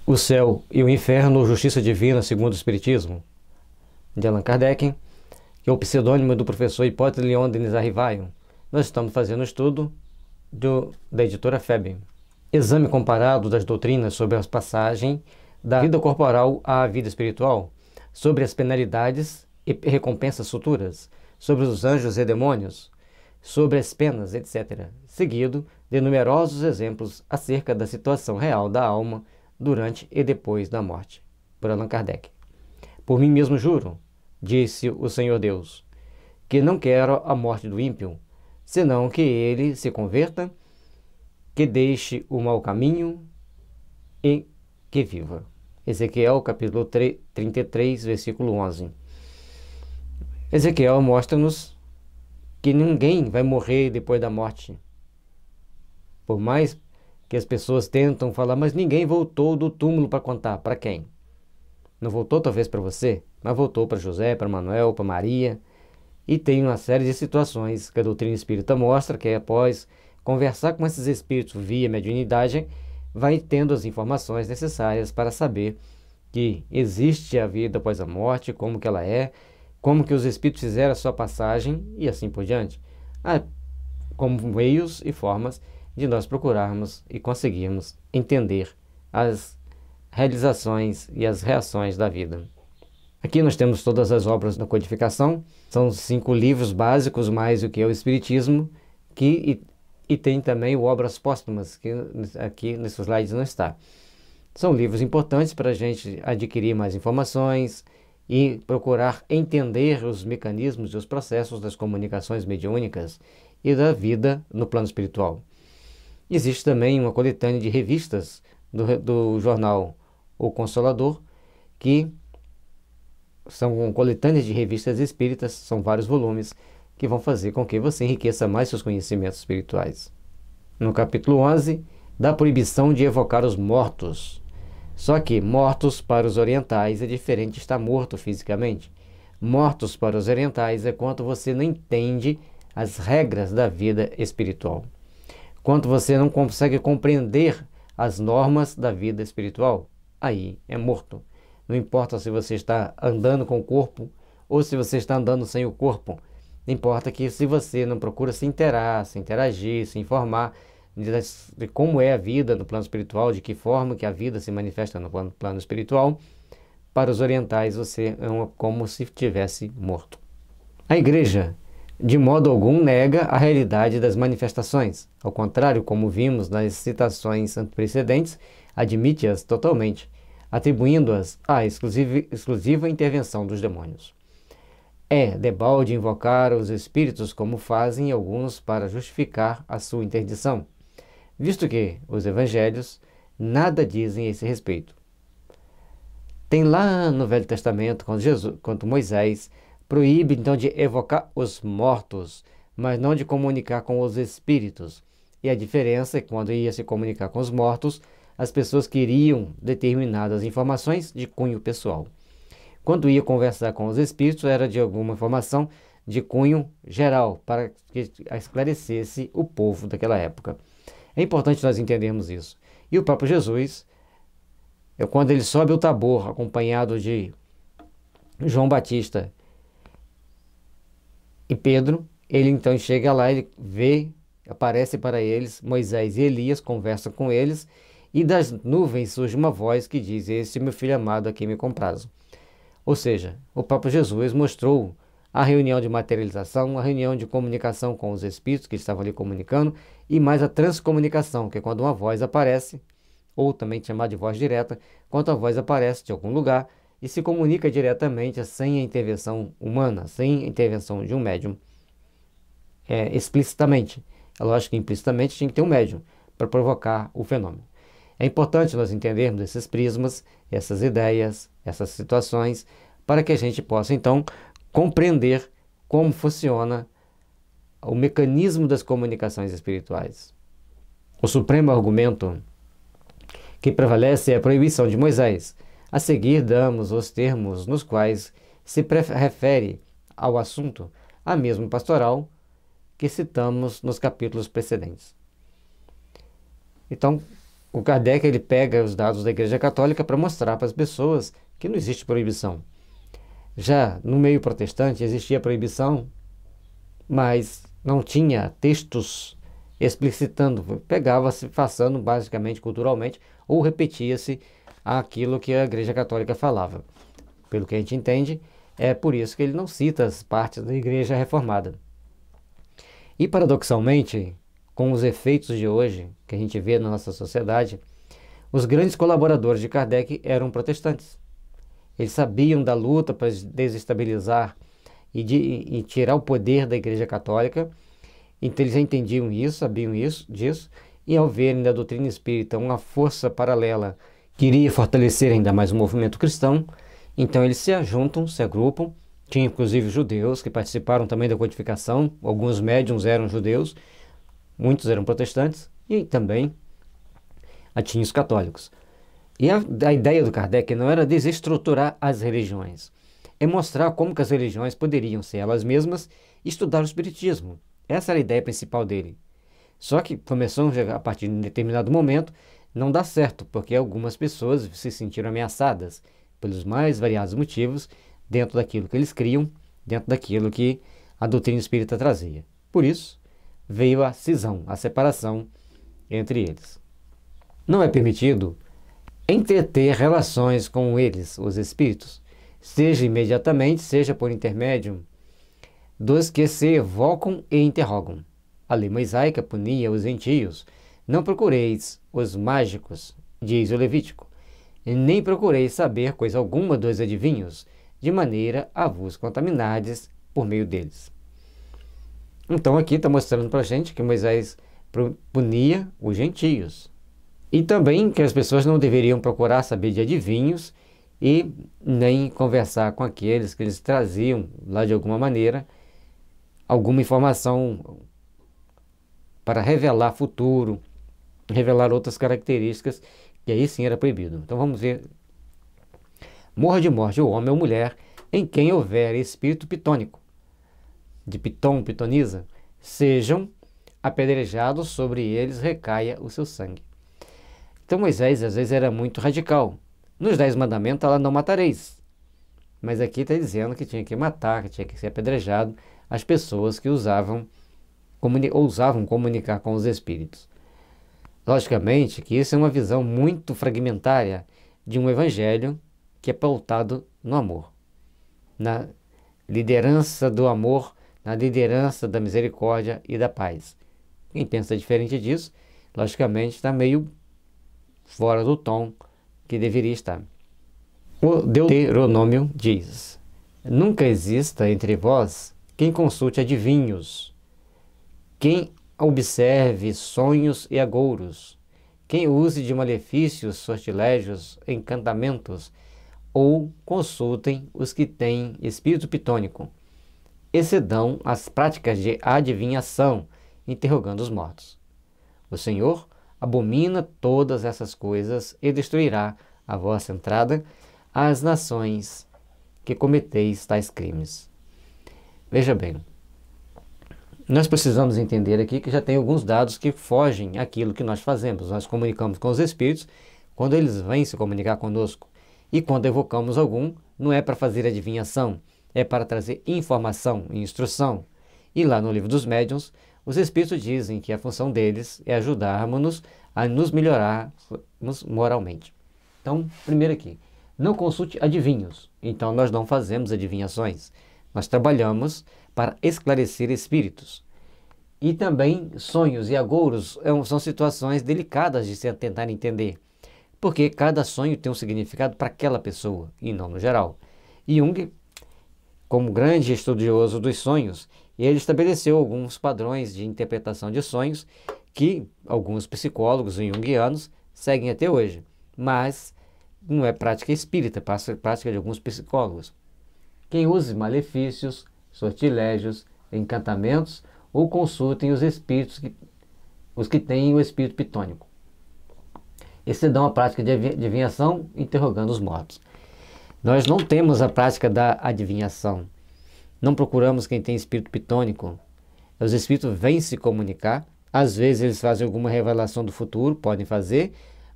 O Céu e o Inferno, Justiça Divina segundo o Espiritismo, de Allan Kardec, que é o pseudônimo do professor Hipólito Leon Denis Arrivaio. Nós estamos fazendo um estudo da editora FEB. Exame comparado das doutrinas sobre as passagens da vida corporal à vida espiritual, sobre as penalidades e recompensas futuras, sobre os anjos e demônios, sobre as penas, etc., seguido de numerosos exemplos acerca da situação real da alma durante e depois da morte, por Allan Kardec. Por mim mesmo juro, disse o Senhor Deus, que não quero a morte do ímpio, senão que ele se converta, que deixe o mau caminho e que viva. Ezequiel capítulo 33, versículo 11. Ezequiel mostra-nos que ninguém vai morrer depois da morte. Por mais que as pessoas tentam falar, mas ninguém voltou do túmulo para contar. Para quem? Não voltou talvez para você, mas voltou para José, para Manuel, para Maria. E tem uma série de situações que a doutrina espírita mostra que após conversar com esses espíritos via mediunidade, vai tendo as informações necessárias para saber que existe a vida após a morte, como que ela é, como que os espíritos fizeram a sua passagem e assim por diante. Como meios e formas de nós procurarmos e conseguirmos entender as realizações e as reações da vida. Aqui nós temos todas as obras da codificação, são 5 livros básicos, mais o que é o Espiritismo, e tem também obras póstumas, que aqui nesses slides não está. São livros importantes para a gente adquirir mais informações e procurar entender os mecanismos e os processos das comunicações mediúnicas e da vida no plano espiritual. Existe também uma coletânea de revistas do jornal O Consolador, que são coletâneas de revistas espíritas, são vários volumes, que vão fazer com que você enriqueça mais seus conhecimentos espirituais. No capítulo 11, da proibição de evocar os mortos. Só que mortos para os orientais é diferente de estar morto fisicamente. Mortos para os orientais é quando você não entende as regras da vida espiritual. Quando você não consegue compreender as normas da vida espiritual, aí é morto. Não importa se você está andando com o corpo ou se você está andando sem o corpo. Importa que se você não procura se interagir, se informar de como é a vida no plano espiritual, de que forma que a vida se manifesta no plano espiritual, para os orientais você é como se estivesse morto. A Igreja, de modo algum, nega a realidade das manifestações. Ao contrário, como vimos nas citações precedentes, admite-as totalmente, atribuindo-as à exclusiva intervenção dos demônios. É debalde invocar os espíritos como fazem alguns para justificar a sua interdição, visto que os evangelhos nada dizem a esse respeito. Tem lá no Velho Testamento, quando Moisés proíbe então de evocar os mortos, mas não de comunicar com os espíritos. E a diferença é que quando ia se comunicar com os mortos, as pessoas queriam determinadas informações de cunho pessoal. Quando ia conversar com os espíritos, era de alguma informação de cunho geral, para que esclarecesse o povo daquela época. É importante nós entendermos isso. E o próprio Jesus, quando ele sobe o Tabor, acompanhado de João Batista e Pedro, ele então chega lá, ele vê, aparece para eles, Moisés e Elias, conversam com eles, e das nuvens surge uma voz que diz: "Este é meu filho amado, a quem me comprazo." Ou seja, o próprio Jesus mostrou a reunião de materialização, a reunião de comunicação com os espíritos que estavam ali comunicando, e mais a transcomunicação, que é quando uma voz aparece, ou também chamada de voz direta, quando a voz aparece de algum lugar e se comunica diretamente sem a intervenção humana, sem a intervenção de um médium, explicitamente. É lógico que implicitamente tinha que ter um médium para provocar o fenômeno. É importante nós entendermos esses prismas, essas ideias, essas situações, para que a gente possa, então, compreender como funciona o mecanismo das comunicações espirituais. O supremo argumento que prevalece é a proibição de Moisés. A seguir, damos os termos nos quais se refere ao assunto, a mesma pastoral que citamos nos capítulos precedentes. Então, O Kardec ele pega os dados da Igreja Católica para mostrar para as pessoas que não existe proibição. Já no meio protestante existia proibição, mas não tinha textos explicitando, pegava-se passando basicamente culturalmente ou repetia-se aquilo que a Igreja Católica falava. Pelo que a gente entende, é por isso que ele não cita as partes da Igreja Reformada. E paradoxalmente, com os efeitos de hoje que a gente vê na nossa sociedade, os grandes colaboradores de Kardec eram protestantes. Eles sabiam da luta para desestabilizar e tirar o poder da Igreja Católica, então eles entendiam isso, sabiam disso, e ao verem da doutrina espírita uma força paralela que iria fortalecer ainda mais o movimento cristão, então eles se ajuntam, se agrupam. Tinha inclusive judeus que participaram também da codificação, alguns médiuns eram judeus, muitos eram protestantes, e também tinha os católicos. E a ideia do Kardec não era desestruturar as religiões, é mostrar como que as religiões poderiam ser elas mesmas e estudar o espiritismo. Essa era a ideia principal dele. Só que começou a partir de um determinado momento, não dá certo, porque algumas pessoas se sentiram ameaçadas pelos mais variados motivos dentro daquilo que eles criam, dentro daquilo que a doutrina espírita trazia. Por isso, veio a cisão, a separação entre eles. Não é permitido entreter relações com eles, os espíritos, seja imediatamente, seja por intermédio dos que se evocam e interrogam. A lei mosaica punia os gentios: não procureis os mágicos, diz o Levítico, nem procureis saber coisa alguma dos adivinhos, de maneira a vos contaminardes por meio deles. Então aqui está mostrando para a gente que Moisés punia os gentios. E também que as pessoas não deveriam procurar saber de adivinhos e nem conversar com aqueles que eles traziam lá de alguma maneira alguma informação para revelar futuro, revelar outras características, que aí sim era proibido. Então vamos ver. Morra de morte o homem ou mulher em quem houver espírito pitônico, de Piton, pitonisa, sejam apedrejados, sobre eles recaia o seu sangue. Então Moisés às vezes era muito radical. Nos 10 mandamentos ela não matareis, mas aqui está dizendo que tinha que matar, que tinha que ser apedrejado as pessoas que ousavam comunicar com os espíritos. Logicamente que isso é uma visão muito fragmentária de um evangelho que é pautado no amor, na liderança do amor, na liderança da misericórdia e da paz. Quem pensa diferente disso, logicamente está meio fora do tom que deveria estar. O Deuteronômio diz: nunca exista entre vós quem consulte adivinhos, quem observe sonhos e agouros, quem use de malefícios, sortilégios, encantamentos, ou consultem os que têm espírito pitônico, excedam as práticas de adivinhação, interrogando os mortos. O Senhor abomina todas essas coisas e destruirá a vossa entrada às nações que cometeis tais crimes. Veja bem, nós precisamos entender aqui que já tem alguns dados que fogem àquilo que nós fazemos. Nós comunicamos com os espíritos quando eles vêm se comunicar conosco. E quando evocamos algum, não é para fazer adivinhação, é para trazer informação e instrução. E lá no Livro dos Médiuns, os espíritos dizem que a função deles é ajudarmos-nos a nos melhorarmos moralmente. Então, primeiro aqui, não consulte adivinhos. Então, nós não fazemos adivinhações. Nós trabalhamos para esclarecer espíritos. E também sonhos e agouros são situações delicadas de se tentar entender, porque cada sonho tem um significado para aquela pessoa, e não no geral. E Jung, como grande estudioso dos sonhos, ele estabeleceu alguns padrões de interpretação de sonhos que alguns psicólogos junguianos seguem até hoje, mas não é prática espírita, é prática de alguns psicólogos. Quem use malefícios, sortilégios, encantamentos, ou consultem os espíritos, os que têm o espírito pitônico. Excedam a prática de adivinhação, interrogando os mortos. Nós não temos a prática da adivinhação. Não procuramos quem tem espírito pitônico. Os espíritos vêm se comunicar. Às vezes eles fazem alguma revelação do futuro, podem fazer,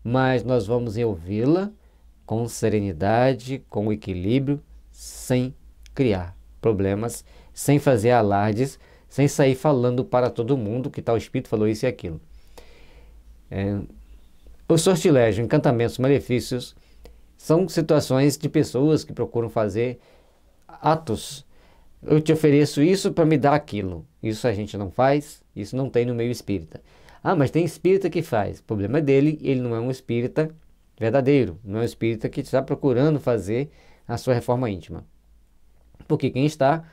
mas nós vamos ouvi-la com serenidade, com equilíbrio, sem criar problemas, sem fazer alardes, sem sair falando para todo mundo que tal espírito falou isso e aquilo. O sortilégio, encantamentos, malefícios são situações de pessoas que procuram fazer atos. Eu te ofereço isso para me dar aquilo. Isso a gente não faz, isso não tem no meio espírita. Ah, mas tem espírita que faz. O problema é dele, ele não é um espírita verdadeiro, não é um espírita que está procurando fazer a sua reforma íntima. Porque quem está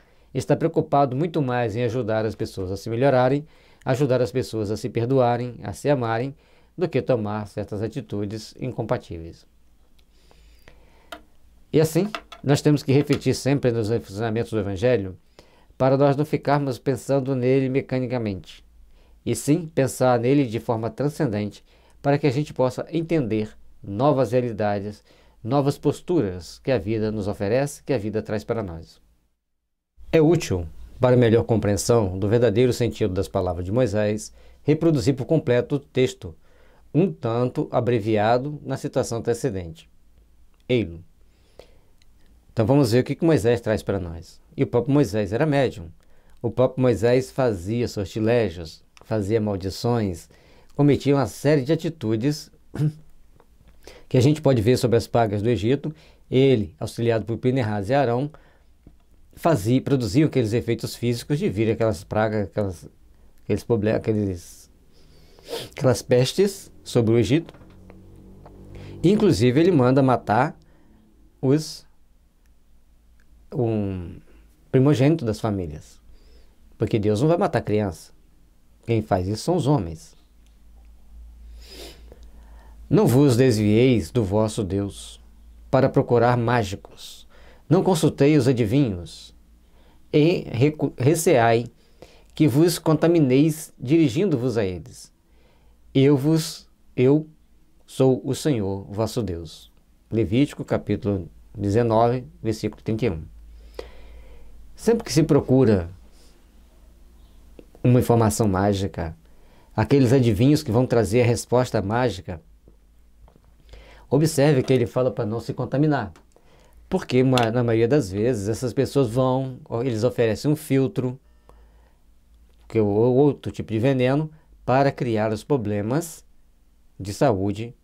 preocupado muito mais em ajudar as pessoas a se melhorarem, ajudar as pessoas a se perdoarem, a se amarem, do que tomar certas atitudes incompatíveis. E assim, nós temos que refletir sempre nos ensinamentos do Evangelho para nós não ficarmos pensando nele mecanicamente, e sim pensar nele de forma transcendente para que a gente possa entender novas realidades, novas posturas que a vida nos oferece, que a vida traz para nós. É útil, para melhor compreensão do verdadeiro sentido das palavras de Moisés, reproduzir por completo o texto, um tanto abreviado na situação antecedente. Ei-lo. Então vamos ver o que Moisés traz para nós. E o próprio Moisés era médium. O próprio Moisés fazia sortilégios, fazia maldições, cometia uma série de atitudes que a gente pode ver sobre as pragas do Egito. Ele, auxiliado por Pinehas e Arão, produziam aqueles efeitos físicos de vir aquelas pragas, aqueles problemas, aquelas pestes sobre o Egito. Inclusive ele manda matar um primogênito das famílias, porque Deus não vai matar criança. Quem faz isso são os homens. Não vos desvieis do vosso Deus para procurar mágicos. Não consultei os adivinhos e receai que vos contamineis dirigindo-vos a eles. Eu sou o Senhor, vosso Deus. Levítico, capítulo 19, versículo 31. Sempre que se procura uma informação mágica, aqueles adivinhos que vão trazer a resposta mágica, observe que ele fala para não se contaminar. Porque na maioria das vezes essas pessoas eles oferecem um filtro, ou outro tipo de veneno, para criar os problemas de saúde,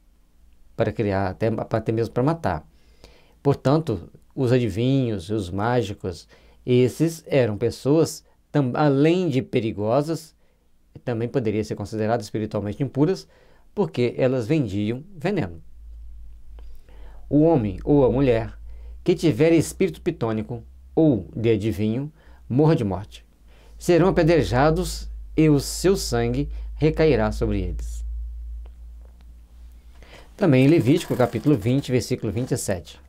para criar até mesmo para matar. Portanto, os adivinhos, os mágicos, esses eram pessoas, além de perigosas, também poderiam ser consideradas espiritualmente impuras, porque elas vendiam veneno. O homem ou a mulher que tiver espírito pitônico ou de adivinho, morra de morte. Serão apedrejados e o seu sangue recairá sobre eles. Também em Levítico, capítulo 20, versículo 27.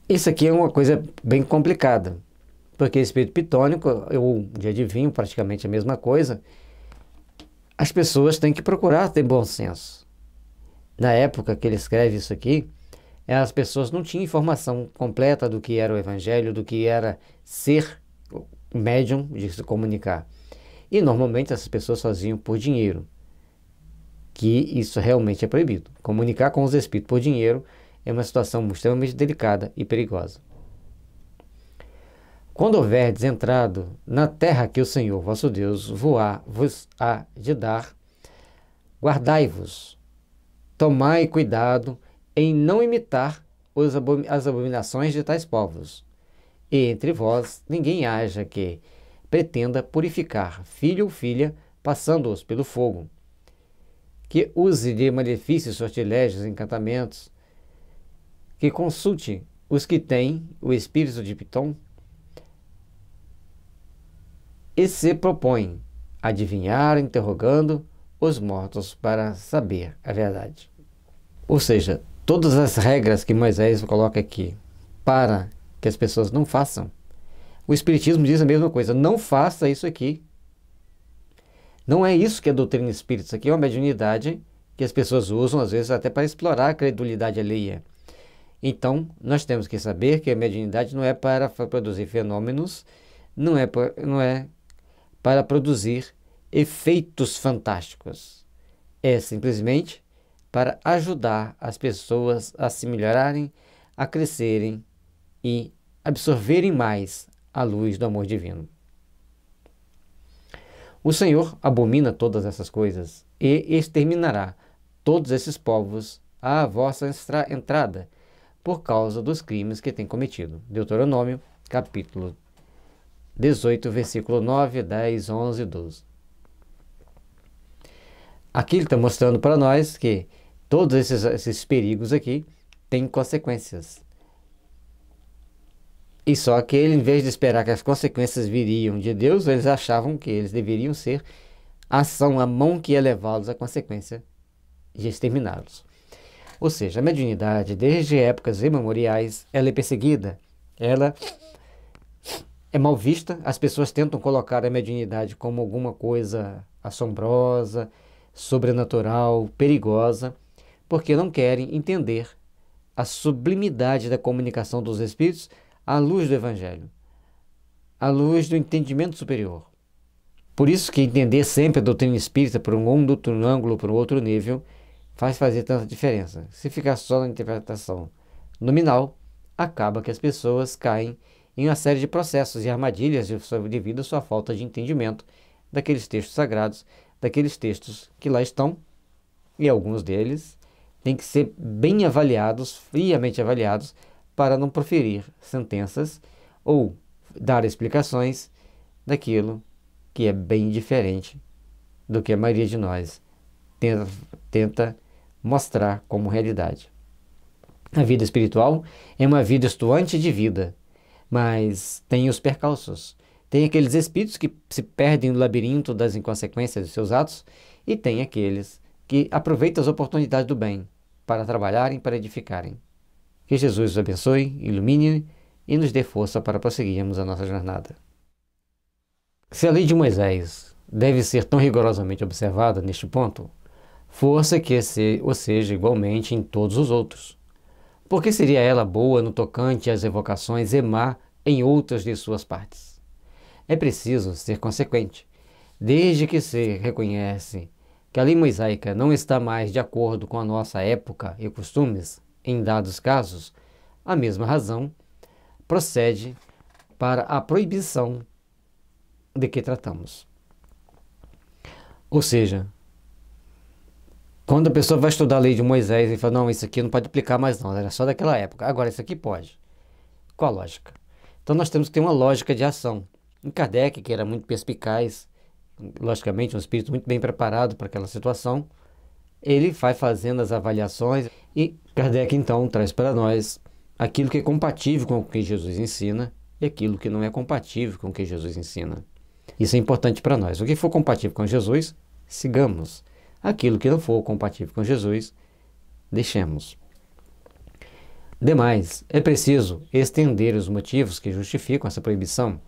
Isso aqui é uma coisa bem complicada, porque espírito pitônico ou de adivinho, praticamente a mesma coisa, as pessoas têm que procurar ter bom senso. Na época que ele escreve isso aqui, as pessoas não tinham informação completa do que era o Evangelho, do que era ser médium, de se comunicar. E normalmente essas pessoas faziam por dinheiro, que isso realmente é proibido. Comunicar com os espíritos por dinheiro é uma situação extremamente delicada e perigosa. Quando houver desentrado na terra que o Senhor vosso Deus vos há de dar, guardai-vos, tomai cuidado em não imitar as abominações de tais povos. E entre vós ninguém haja que pretenda purificar filho ou filha, passando-os pelo fogo, que use de malefícios, sortilégios, encantamentos, que consulte os que têm o espírito de Pitom e se propõe a adivinhar, interrogando os mortos para saber a verdade. Ou seja, todas as regras que Moisés coloca aqui para que as pessoas não façam, o Espiritismo diz a mesma coisa: não faça isso aqui. Não é isso que é a doutrina espírita. Isso aqui é uma mediunidade que as pessoas usam, às vezes, até para explorar a credulidade alheia. Então, nós temos que saber que a mediunidade não é para produzir fenômenos, não é para produzir efeitos fantásticos. é simplesmente para ajudar as pessoas a se melhorarem, a crescerem e absorverem mais a luz do amor divino. O Senhor abomina todas essas coisas e exterminará todos esses povos à vossa entrada por causa dos crimes que têm cometido. Deuteronômio, capítulo 18, versículo 9, 10, 11 e 12. Aqui ele está mostrando para nós que todos esses perigos aqui têm consequências. E só que ele, em vez de esperar que as consequências viriam de Deus, eles achavam que eles deveriam ser a mão que ia levá-los à consequência de exterminá-los. Ou seja, a mediunidade, desde épocas imemoriais, ela é perseguida, ela é mal vista. As pessoas tentam colocar a mediunidade como alguma coisa assombrosa, sobrenatural, perigosa, porque não querem entender a sublimidade da comunicação dos espíritos à luz do Evangelho, à luz do entendimento superior. Por isso que entender sempre a doutrina espírita por um outro ângulo, por um outro nível, faz fazer tanta diferença. Se ficar só na interpretação nominal, acaba que as pessoas caem em uma série de processos e armadilhas devido à sua falta de entendimento daqueles textos sagrados, daqueles textos que lá estão, e alguns deles têm que ser bem avaliados, friamente avaliados, para não proferir sentenças ou dar explicações daquilo que é bem diferente do que a maioria de nós tenta mostrar como realidade. A vida espiritual é uma vida estuante de vida, mas tem os percalços. Tem aqueles espíritos que se perdem no labirinto das inconsequências de seus atos, e tem aqueles que aproveitam as oportunidades do bem para trabalharem, para edificarem. Que Jesus os abençoe, ilumine e nos dê força para prosseguirmos a nossa jornada. Se a lei de Moisés deve ser tão rigorosamente observada neste ponto, força que o seja igualmente em todos os outros. Porque seria ela boa no tocante às evocações e má em outras de suas partes? É preciso ser consequente. Desde que se reconhece que a lei mosaica não está mais de acordo com a nossa época e costumes, em dados casos, a mesma razão procede para a proibição de que tratamos. Ou seja, quando a pessoa vai estudar a lei de Moisés e fala, não, isso aqui não pode aplicar mais não, era só daquela época, agora isso aqui pode. Qual a lógica? Então nós temos que ter uma lógica de ação. Em Kardec, que era muito perspicaz, logicamente um espírito muito bem preparado para aquela situação, ele vai fazendo as avaliações e Kardec então traz para nós aquilo que é compatível com o que Jesus ensina e aquilo que não é compatível com o que Jesus ensina. Isso é importante para nós. O que for compatível com Jesus, sigamos. Aquilo que não for compatível com Jesus, deixemos. Demais, é preciso estender os motivos que justificam essa proibição,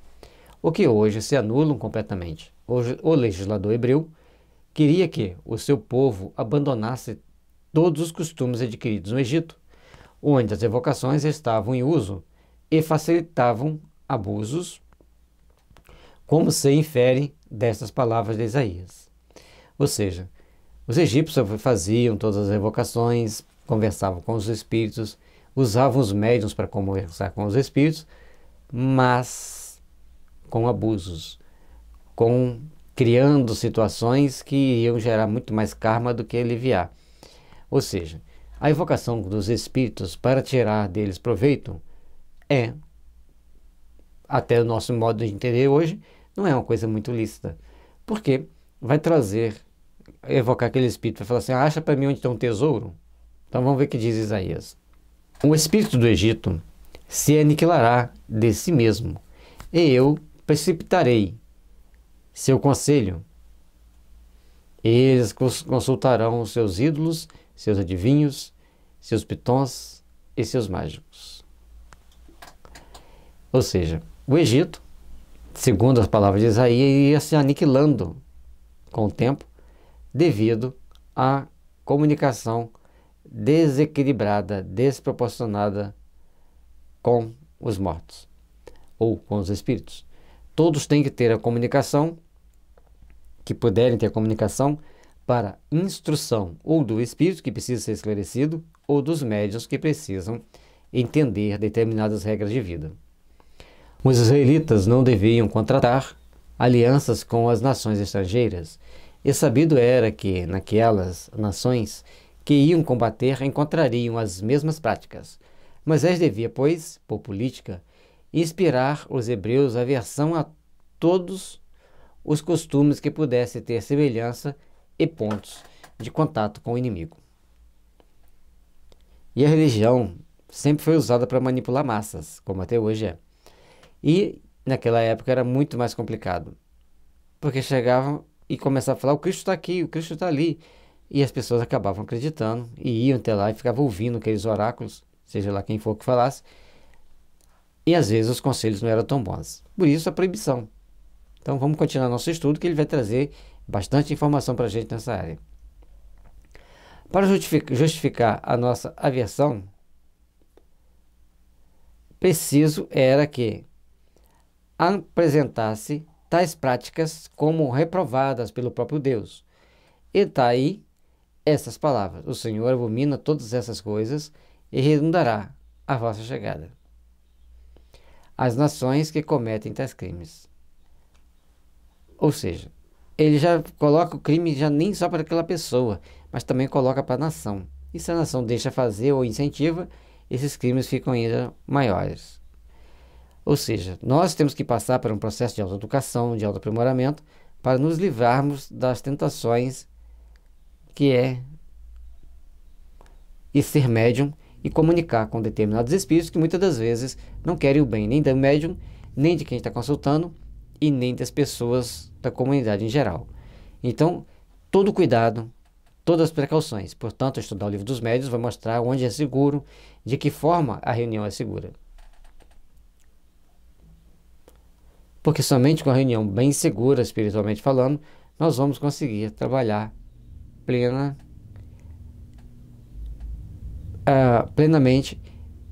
o que hoje se anulam completamente. Hoje, o legislador hebreu queria que o seu povo abandonasse todos os costumes adquiridos no Egito, onde as evocações estavam em uso e facilitavam abusos, como se infere destas palavras de Isaías. Ou seja, os egípcios faziam todas as evocações, conversavam com os espíritos, usavam os médiuns para conversar com os espíritos, mas com abusos, criando situações que iriam gerar muito mais karma do que aliviar. Ou seja, a evocação dos espíritos para tirar deles proveito é, até o nosso modo de entender hoje, não é uma coisa muito lícita. Porque vai evocar aquele espírito, vai falar assim, acha para mim onde tem um tesouro? Então vamos ver o que diz Isaías. O espírito do Egito se aniquilará de si mesmo, e eu precipitarei seu conselho. Eles consultarão os seus ídolos, seus adivinhos, seus pitons e seus mágicos. Ou seja, o Egito, segundo as palavras de Isaías, ia se aniquilando com o tempo devido à comunicação desequilibrada, desproporcionada com os mortos ou com os espíritos. Todos têm que ter a comunicação, que puderem ter comunicação, para instrução ou do espírito que precisa ser esclarecido ou dos médiuns que precisam entender determinadas regras de vida. Os israelitas não deviam contratar alianças com as nações estrangeiras, e sabido era que naquelas nações que iam combater encontrariam as mesmas práticas. Moisés devia, pois, por política, inspirar os hebreus aversão a todos os costumes que pudessem ter semelhança e pontos de contato com o inimigo. E a religião sempre foi usada para manipular massas, como até hoje é. E naquela época era muito mais complicado, porque chegavam e começavam a falar: o Cristo está aqui, o Cristo está ali. E as pessoas acabavam acreditando e iam até lá e ficavam ouvindo aqueles oráculos, seja lá quem for que falasse. E às vezes os conselhos não eram tão bons. Por isso a proibição. Então vamos continuar nosso estudo, que ele vai trazer bastante informação para a gente nessa área. Para justificar a nossa aversão, preciso era que apresentasse tais práticas como reprovadas pelo próprio Deus. E está aí essas palavras: o Senhor abomina todas essas coisas e redundará a vossa chegada as nações que cometem tais crimes. Ou seja, ele já coloca o crime já nem só para aquela pessoa, mas também coloca para a nação. E se a nação deixa fazer ou incentiva, esses crimes ficam ainda maiores. Ou seja, nós temos que passar por um processo de autoeducação, de autoaprimoramento, para nos livrarmos das tentações que é e ser médium e comunicar com determinados espíritos que muitas das vezes não querem o bem nem do médium, nem de quem está consultando e nem das pessoas da comunidade em geral. Então, todo cuidado, todas as precauções. Portanto, estudar o livro dos médiuns vai mostrar onde é seguro, de que forma a reunião é segura. Porque somente com a reunião bem segura, espiritualmente falando, nós vamos conseguir trabalhar plenamente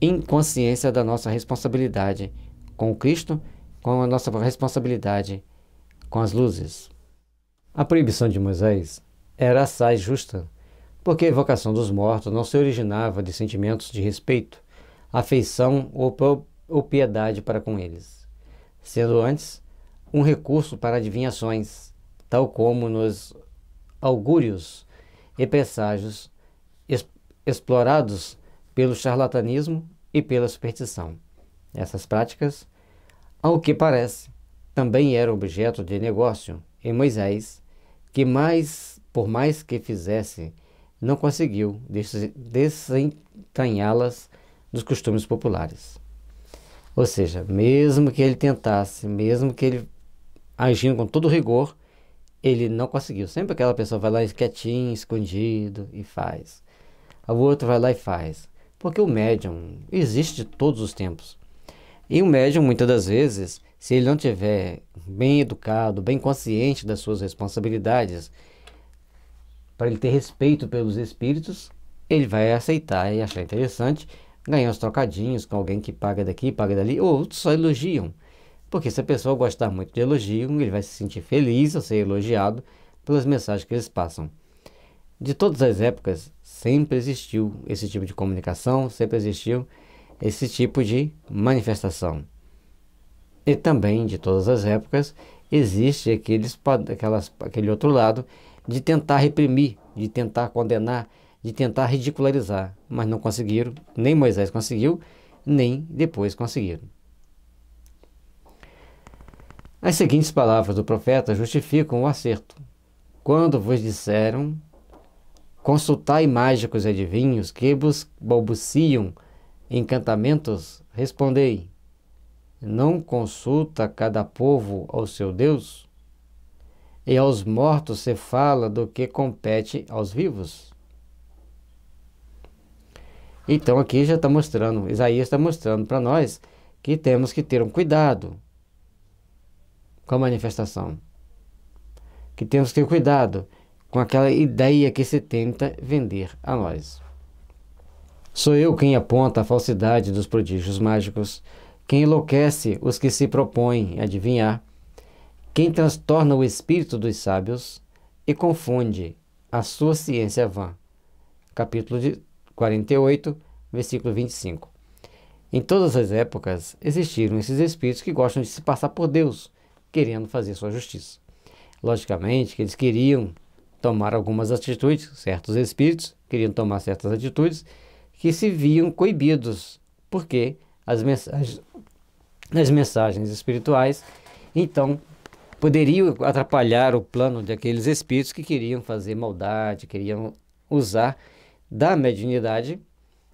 em consciência da nossa responsabilidade com o Cristo, com a nossa responsabilidade com as luzes. A proibição de Moisés era assaz justa, porque a evocação dos mortos não se originava de sentimentos de respeito, afeição ou piedade para com eles, sendo antes um recurso para adivinhações, tal como nos augúrios e presságios explorados pelo charlatanismo e pela superstição. Essas práticas, ao que parece, também eram objeto de negócio em Moisés, que por mais que fizesse, não conseguiu desentranhá-las dos costumes populares. Ou seja, mesmo que ele tentasse, mesmo que ele agindo com todo rigor, ele não conseguiu. Sempre aquela pessoa vai lá quietinho, escondido e faz. O outro vai lá e faz. Porque o médium existe de todos os tempos. E o médium, muitas das vezes, se ele não tiver bem educado, bem consciente das suas responsabilidades, para ele ter respeito pelos espíritos, ele vai aceitar e achar interessante ganhar uns trocadinhos com alguém que paga daqui, paga dali, ou outros só elogiam. Porque se a pessoa gostar muito de elogio, ele vai se sentir feliz ao ser elogiado pelas mensagens que eles passam. De todas as épocas, sempre existiu esse tipo de comunicação, sempre existiu esse tipo de manifestação. E também, de todas as épocas, existe aquele outro lado de tentar reprimir, de tentar condenar, de tentar ridicularizar, mas não conseguiram, nem Moisés conseguiu, nem depois conseguiram. As seguintes palavras do profeta justificam o acerto. Quando vos disseram: consultai mágicos e adivinhos que balbuciam encantamentos, respondei: não consulta cada povo ao seu Deus? E aos mortos se fala do que compete aos vivos? Então aqui já está mostrando, Isaías está mostrando para nós que temos que ter um cuidado com a manifestação. Que temos que ter cuidado com aquela ideia que se tenta vender a nós. Sou eu quem aponta a falsidade dos prodígios mágicos, quem enlouquece os que se propõem a adivinhar, quem transtorna o espírito dos sábios e confunde a sua ciência é vã. Capítulo 48, versículo 25. Em todas as épocas existiram esses espíritos que gostam de se passar por Deus, querendo fazer sua justiça. Logicamente que eles queriam tomar algumas atitudes, certos espíritos queriam tomar certas atitudes que se viam coibidos, porque as mensagens espirituais, então, poderiam atrapalhar o plano daqueles espíritos que queriam fazer maldade, queriam usar da mediunidade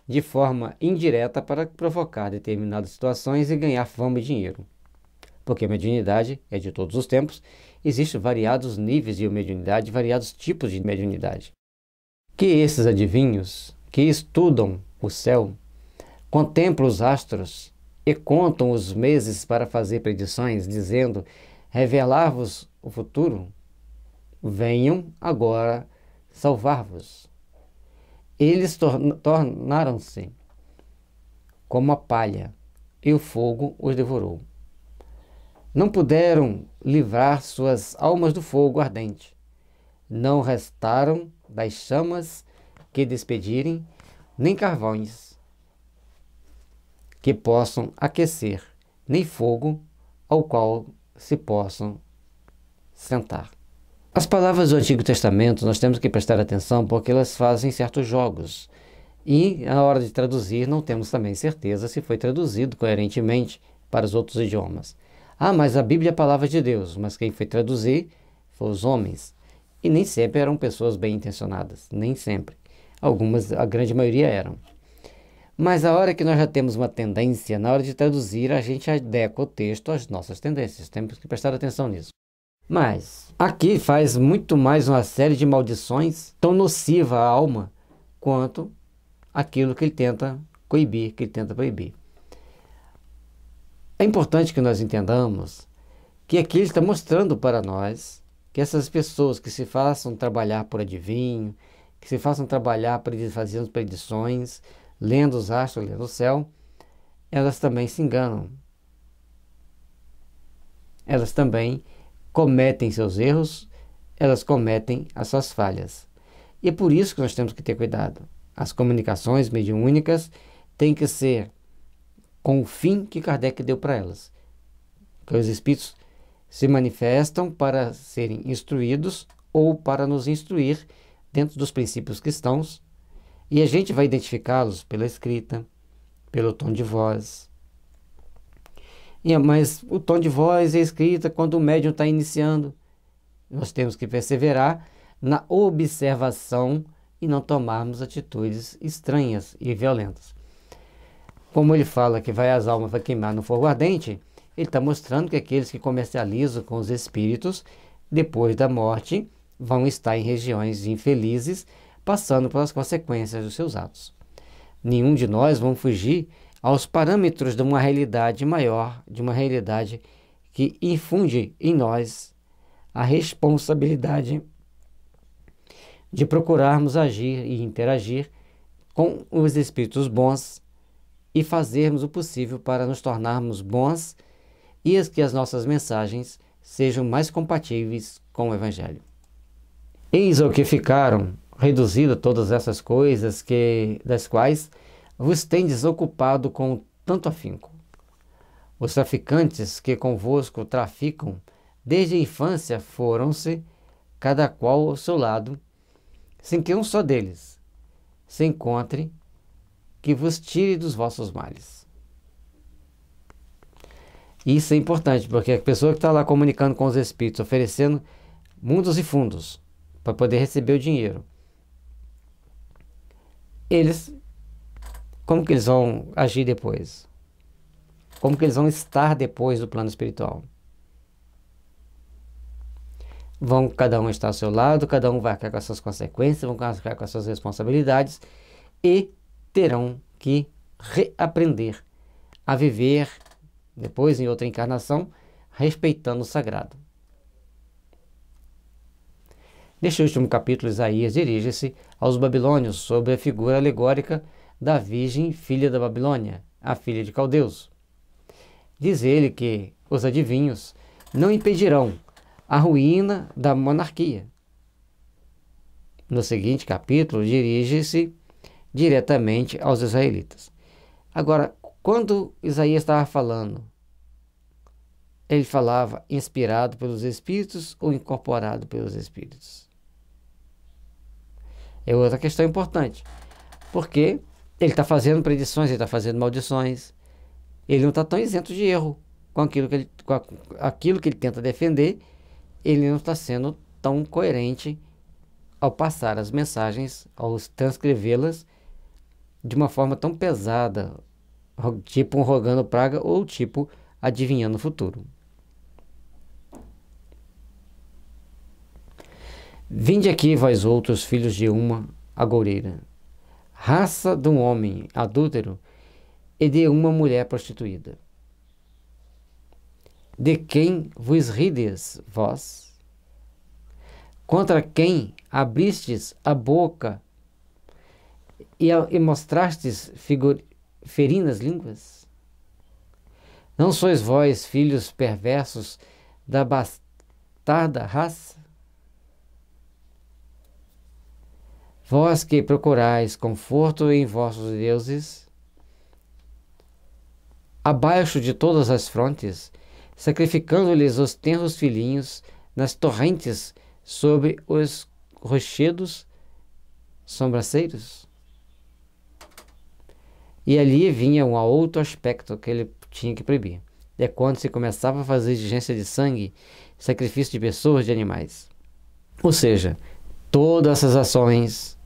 de forma indireta para provocar determinadas situações e ganhar fama e dinheiro. Porque a mediunidade é de todos os tempos, existem variados níveis de mediunidade, variados tipos de mediunidade. Que esses adivinhos, que estudam o céu, contemplam os astros e contam os meses para fazer predições, dizendo, revelar-vos o futuro, venham agora salvar-vos. Eles tornaram-se como a palha, e o fogo os devorou. Não puderam livrar suas almas do fogo ardente. Não restaram das chamas que despedirem, nem carvões que possam aquecer, nem fogo ao qual se possam sentar. As palavras do Antigo Testamento nós temos que prestar atenção porque elas fazem certos jogos. E na hora de traduzir não temos também certeza se foi traduzido coerentemente para os outros idiomas. Ah, mas a Bíblia é a palavra de Deus, mas quem foi traduzir foram os homens. E nem sempre eram pessoas bem intencionadas, nem sempre. Algumas, a grande maioria eram. Mas a hora que nós já temos uma tendência, na hora de traduzir, a gente adequa o texto às nossas tendências. Temos que prestar atenção nisso. Mas aqui faz muito mais uma série de maldições tão nociva à alma quanto aquilo que ele tenta coibir, que ele tenta proibir. É importante que nós entendamos que aqui ele está mostrando para nós que essas pessoas que se façam trabalhar por adivinho, que se façam trabalhar fazendo predições, lendo os astros, lendo o céu, elas também se enganam. Elas também cometem seus erros, elas cometem as suas falhas. E é por isso que nós temos que ter cuidado. As comunicações mediúnicas têm que ser com o fim que Kardec deu para elas. Que os espíritos se manifestam para serem instruídos ou para nos instruir dentro dos princípios cristãos, e a gente vai identificá-los pela escrita, pelo tom de voz. Mas o tom de voz e a escrita, quando o médium está iniciando, nós temos que perseverar na observação e não tomarmos atitudes estranhas e violentas. Como ele fala que as almas vai queimar no fogo ardente, ele está mostrando que aqueles que comercializam com os espíritos, depois da morte, vão estar em regiões infelizes, passando pelas consequências dos seus atos. Nenhum de nós vamos fugir aos parâmetros de uma realidade maior, de uma realidade que infunde em nós a responsabilidade de procurarmos agir e interagir com os espíritos bons e fazermos o possível para nos tornarmos bons e que as nossas mensagens sejam mais compatíveis com o Evangelho. Eis o que ficaram reduzidas todas essas coisas das quais vos tendes ocupado com tanto afinco. Os traficantes que convosco traficam desde a infância foram-se, cada qual ao seu lado, sem que um só deles se encontre que vos tire dos vossos males. Isso é importante, porque a pessoa que está lá comunicando com os espíritos, oferecendo mundos e fundos para poder receber o dinheiro, como que eles vão agir depois? Como que eles vão estar depois do plano espiritual? Cada um estar ao seu lado, cada um vai arcar com as suas consequências, vão arcar com as suas responsabilidades e terão que reaprender a viver, depois em outra encarnação, respeitando o sagrado. Neste último capítulo, Isaías dirige-se aos babilônios sobre a figura alegórica da Virgem, filha da Babilônia, a filha de Caldeus. Diz ele que os adivinhos não impedirão a ruína da monarquia. no seguinte capítulo, dirige-se diretamente aos israelitas. Agora, quando Isaías estava falando, ele falava inspirado pelos Espíritos ou incorporado pelos Espíritos? É outra questão importante, porque ele está fazendo predições, ele está fazendo maldições, ele não está tão isento de erro com aquilo que ele tenta defender, ele não está sendo tão coerente ao passar as mensagens, ao transcrevê-las de uma forma tão pesada, tipo um rogando praga ou tipo adivinhando o futuro. Vinde aqui, vós outros, filhos de uma agoureira, raça de um homem adúltero e de uma mulher prostituída. De quem vos rides vós? Contra quem abristes a boca e mostrastes ferinas línguas? Não sois vós, filhos perversos da bastarda raça? Vós que procurais conforto em vossos deuses, abaixo de todas as frontes, sacrificando-lhes os tenros filhinhos nas torrentes sobre os rochedos sombraceiros. E ali vinha um outro aspecto que ele tinha que proibir. É quando se começava a fazer exigência de sangue, sacrifício de pessoas, de animais. Ou seja, todas essas ações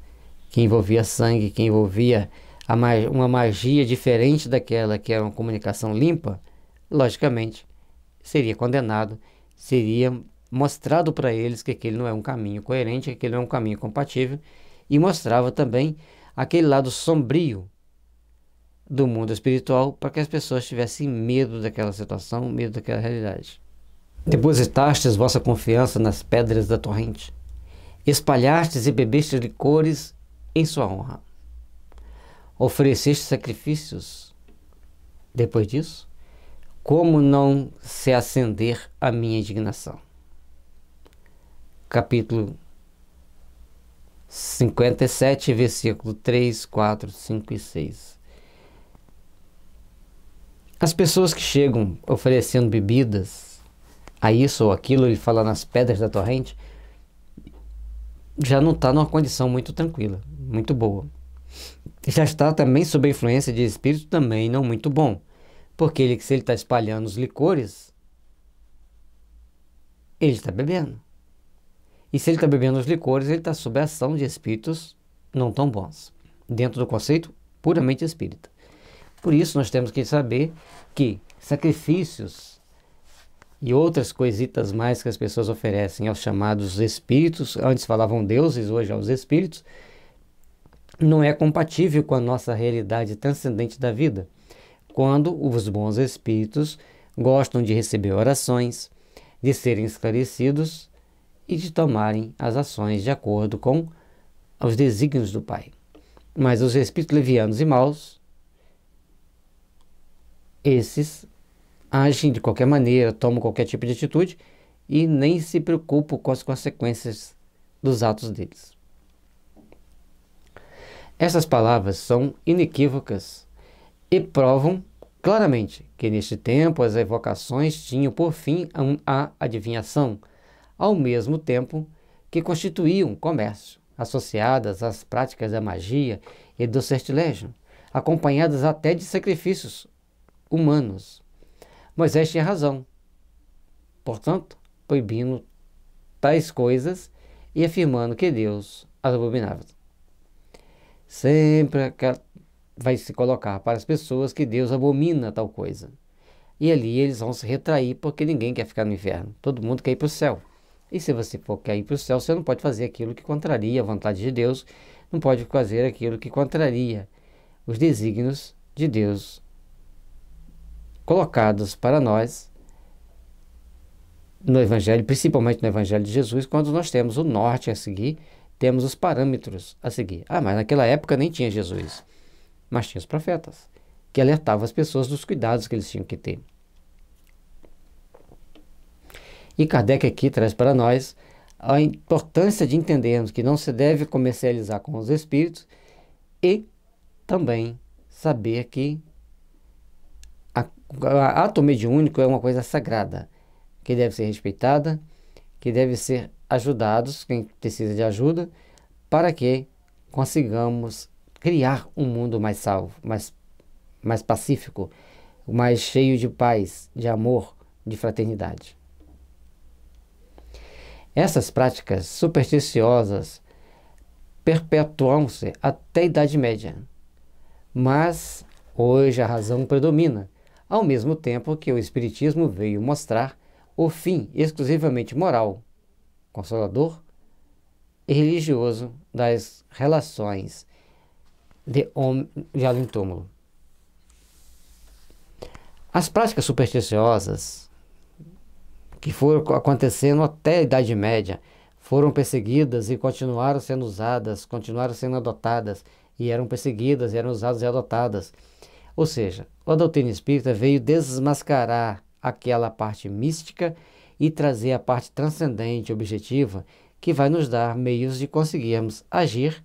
que envolvia sangue, que envolvia uma magia diferente daquela que era uma comunicação limpa, logicamente, seria condenado, seria mostrado para eles que aquele não é um caminho coerente, que aquele não é um caminho compatível, e mostrava também aquele lado sombrio do mundo espiritual para que as pessoas tivessem medo daquela situação, medo daquela realidade. Depositastes vossa confiança nas pedras da torrente, espalhastes e bebestes licores em sua honra. Ofereceste sacrifícios. Depois disso, como não se acender a minha indignação? Capítulo 57, versículo 3, 4, 5 e 6. As pessoas que chegam oferecendo bebidas a isso ou aquilo, ele fala nas pedras da torrente, já não está numa condição muito tranquila, muito boa. Já está também sob a influência de espírito também não muito bom, porque se ele está espalhando os licores, ele está bebendo. E se ele está bebendo os licores, ele está sob a ação de espíritos não tão bons, dentro do conceito puramente espírita. Por isso nós temos que saber que sacrifícios e outras coisitas mais que as pessoas oferecem aos chamados espíritos, antes falavam deuses, hoje aos espíritos, não é compatível com a nossa realidade transcendente da vida, quando os bons espíritos gostam de receber orações, de serem esclarecidos e de tomarem as ações de acordo com os desígnios do Pai. Mas os espíritos levianos e maus, esses agem de qualquer maneira, tomam qualquer tipo de atitude e nem se preocupam com as consequências dos atos deles. Essas palavras são inequívocas e provam claramente que neste tempo as evocações tinham por fim a adivinhação, ao mesmo tempo que constituíam comércio, associadas às práticas da magia e do sortilégio, acompanhadas até de sacrifícios humanos. Moisés tinha razão, portanto, proibindo tais coisas e afirmando que Deus as abominava. Sempre vai se colocar para as pessoas que Deus abomina tal coisa. E ali eles vão se retrair, porque ninguém quer ficar no inferno. Todo mundo quer ir para o céu. E se você quer ir para o céu, você não pode fazer aquilo que contraria a vontade de Deus, não pode fazer aquilo que contraria os desígnios de Deus colocados para nós no Evangelho, principalmente no Evangelho de Jesus, quando nós temos o norte a seguir, temos os parâmetros a seguir. Mas naquela época nem tinha Jesus, mas tinha os profetas, que alertavam as pessoas dos cuidados que eles tinham que ter. E Kardec aqui traz para nós a importância de entendermos que não se deve comercializar com os espíritos e também saber que o ato mediúnico é uma coisa sagrada, que deve ser respeitada, que deve ser ajudados, quem precisa de ajuda, para que consigamos criar um mundo mais salvo, mais pacífico, mais cheio de paz, de amor, de fraternidade. Essas práticas supersticiosas perpetuam-se até a Idade Média, mas hoje a razão predomina, ao mesmo tempo que o Espiritismo veio mostrar o fim exclusivamente moral, consolador e religioso das relações de além-túmulo. As práticas supersticiosas que foram acontecendo até a Idade Média foram perseguidas e continuaram sendo usadas, continuaram sendo adotadas, e eram perseguidas, eram usadas e adotadas. Ou seja, a doutrina espírita veio desmascarar aquela parte mística e trazer a parte transcendente, objetiva, que vai nos dar meios de conseguirmos agir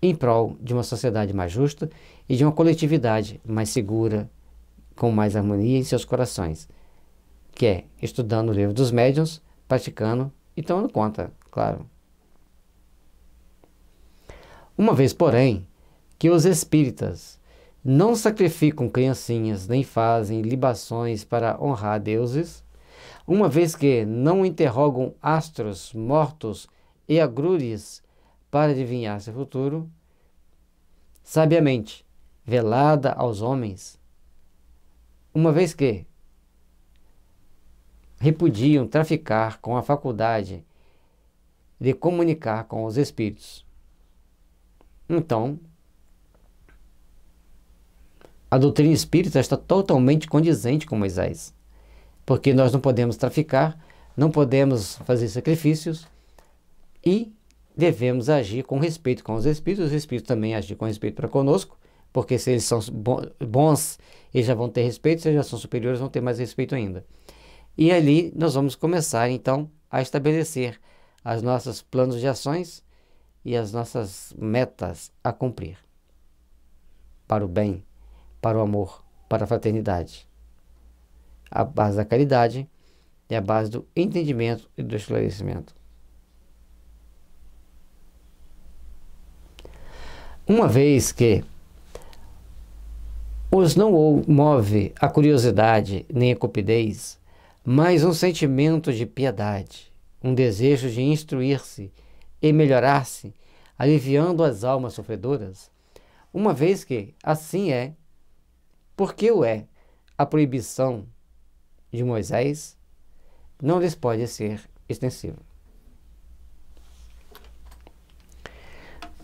em prol de uma sociedade mais justa e de uma coletividade mais segura, com mais harmonia em seus corações, que é estudando o livro dos médiuns, praticando e tomando conta, claro. Uma vez, porém, que os espíritas não sacrificam criancinhas nem fazem libações para honrar deuses, uma vez que não interrogam astros mortos e agruras para adivinhar seu futuro, sabiamente velada aos homens, uma vez que repudiam traficar com a faculdade de comunicar com os espíritos. Então, a doutrina espírita está totalmente condizente com Moisés, porque nós não podemos traficar, não podemos fazer sacrifícios e devemos agir com respeito com os espíritos também agir com respeito para conosco, porque se eles são bons, eles já vão ter respeito, se eles já são superiores, vão ter mais respeito ainda. E ali nós vamos começar então a estabelecer os nossos planos de ações e as nossas metas a cumprir, para o bem, para o amor, para a fraternidade. A base da caridade é a base do entendimento e do esclarecimento. Uma vez que os não move a curiosidade nem a cupidez, mas um sentimento de piedade, um desejo de instruir-se e melhorar-se, aliviando as almas sofredoras, uma vez que assim é, porque o é a proibição de Moisés, não lhes pode ser extensiva.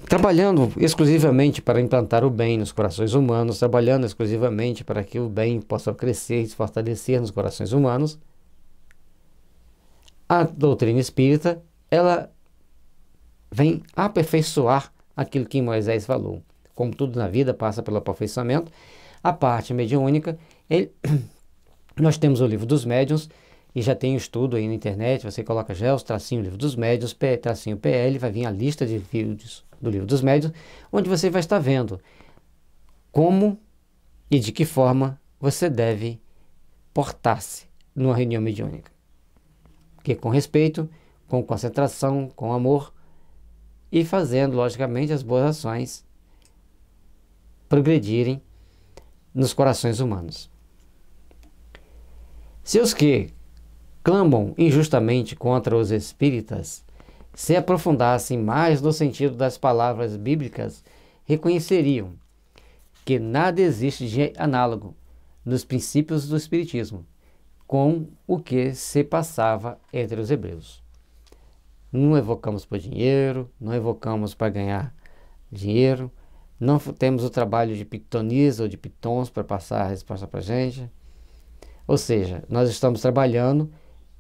Trabalhando exclusivamente para implantar o bem nos corações humanos, trabalhando exclusivamente para que o bem possa crescer e se fortalecer nos corações humanos, a doutrina espírita, ela vem aperfeiçoar aquilo que Moisés falou. Como tudo na vida passa pelo aperfeiçoamento, a parte mediúnica, nós temos o livro dos médiuns, e já tem estudo aí na internet, você coloca GELS, tracinho livro dos médiuns, tracinho PL, vai vir a lista de vídeos do livro dos médiuns, onde você vai estar vendo como e de que forma você deve portar-se numa reunião mediúnica. Que com respeito, com concentração, com amor e fazendo, logicamente, as boas ações progredirem nos corações humanos. Se os que clamam injustamente contra os espíritas se aprofundassem mais no sentido das palavras bíblicas, reconheceriam que nada existe de análogo nos princípios do espiritismo com o que se passava entre os hebreus. Não evocamos por dinheiro, não evocamos para ganhar dinheiro, não temos o trabalho de pitonistas ou de pitons para passar a resposta para a gente. Ou seja, nós estamos trabalhando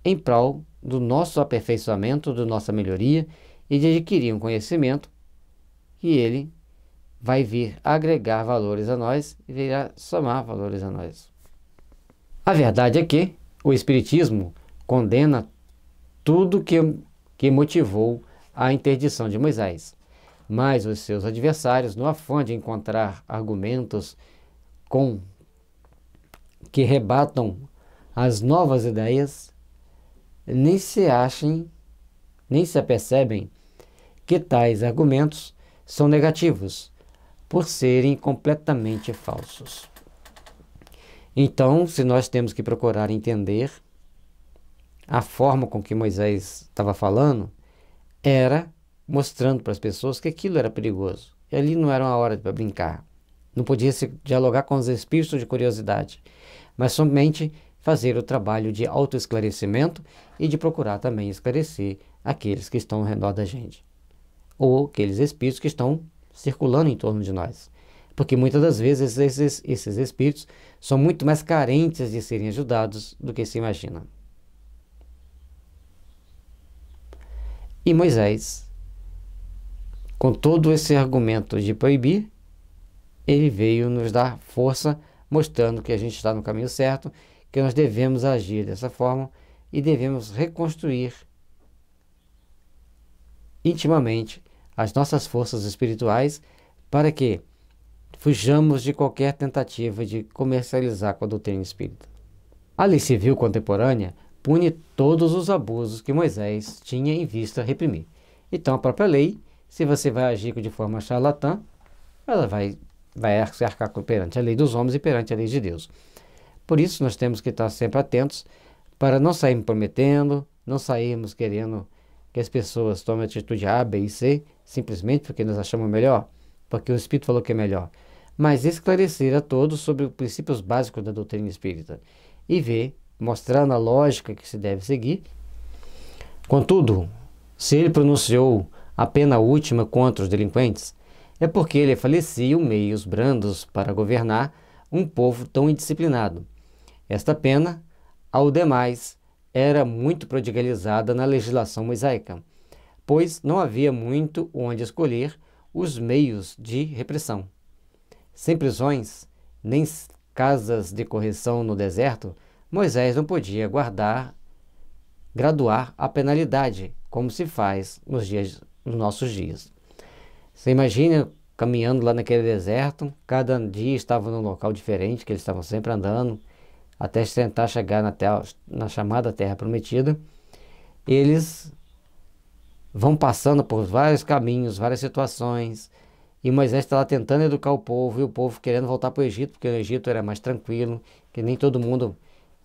em prol do nosso aperfeiçoamento, da nossa melhoria e de adquirir um conhecimento que ele vai vir agregar valores a nós e virá somar valores a nós. A verdade é que o Espiritismo condena tudo que motivou a interdição de Moisés. Mas os seus adversários, no afã de encontrar argumentos que rebatam as novas ideias, nem se apercebem que tais argumentos são negativos, por serem completamente falsos. Então, se nós temos que procurar entender a forma com que Moisés estava falando, era mostrando para as pessoas que aquilo era perigoso. E ali não era uma hora para brincar. Não podia se dialogar com os espíritos de curiosidade, mas somente fazer o trabalho de autoesclarecimento e de procurar também esclarecer aqueles que estão ao redor da gente, ou aqueles espíritos que estão circulando em torno de nós. Porque muitas das vezes esses espíritos são muito mais carentes de serem ajudados do que se imagina. E Moisés, com todo esse argumento de proibir, ele veio nos dar força, mostrando que a gente está no caminho certo, que nós devemos agir dessa forma e devemos reconstruir intimamente as nossas forças espirituais para que fujamos de qualquer tentativa de comercializar com a doutrina espírita. A lei civil contemporânea pune todos os abusos que Moisés tinha em vista reprimir. Então, a própria lei, se você vai agir de forma charlatã, ela vai se arcar perante a lei dos homens e perante a lei de Deus. Por isso, nós temos que estar sempre atentos para não sairmos prometendo, não sairmos querendo que as pessoas tomem atitude A, B e C, simplesmente porque nós achamos melhor, porque o Espírito falou que é melhor. Mas esclarecer a todos sobre os princípios básicos da doutrina espírita e ver, mostrando a lógica que se deve seguir. Contudo, se ele pronunciou a pena última contra os delinquentes, é porque ele falecia meios brandos para governar um povo tão indisciplinado. Esta pena, ao demais, era muito prodigalizada na legislação mosaica, pois não havia muito onde escolher os meios de repressão. Sem prisões, nem casas de correção no deserto, Moisés não podia graduar a penalidade, como se faz nos nossos dias. Você imagina caminhando lá naquele deserto, cada dia estava num local diferente, que eles estavam sempre andando, até tentar chegar na chamada Terra Prometida. Eles vão passando por vários caminhos, várias situações, e Moisés está lá tentando educar o povo, e o povo querendo voltar para o Egito, porque o Egito era mais tranquilo, que nem todo mundo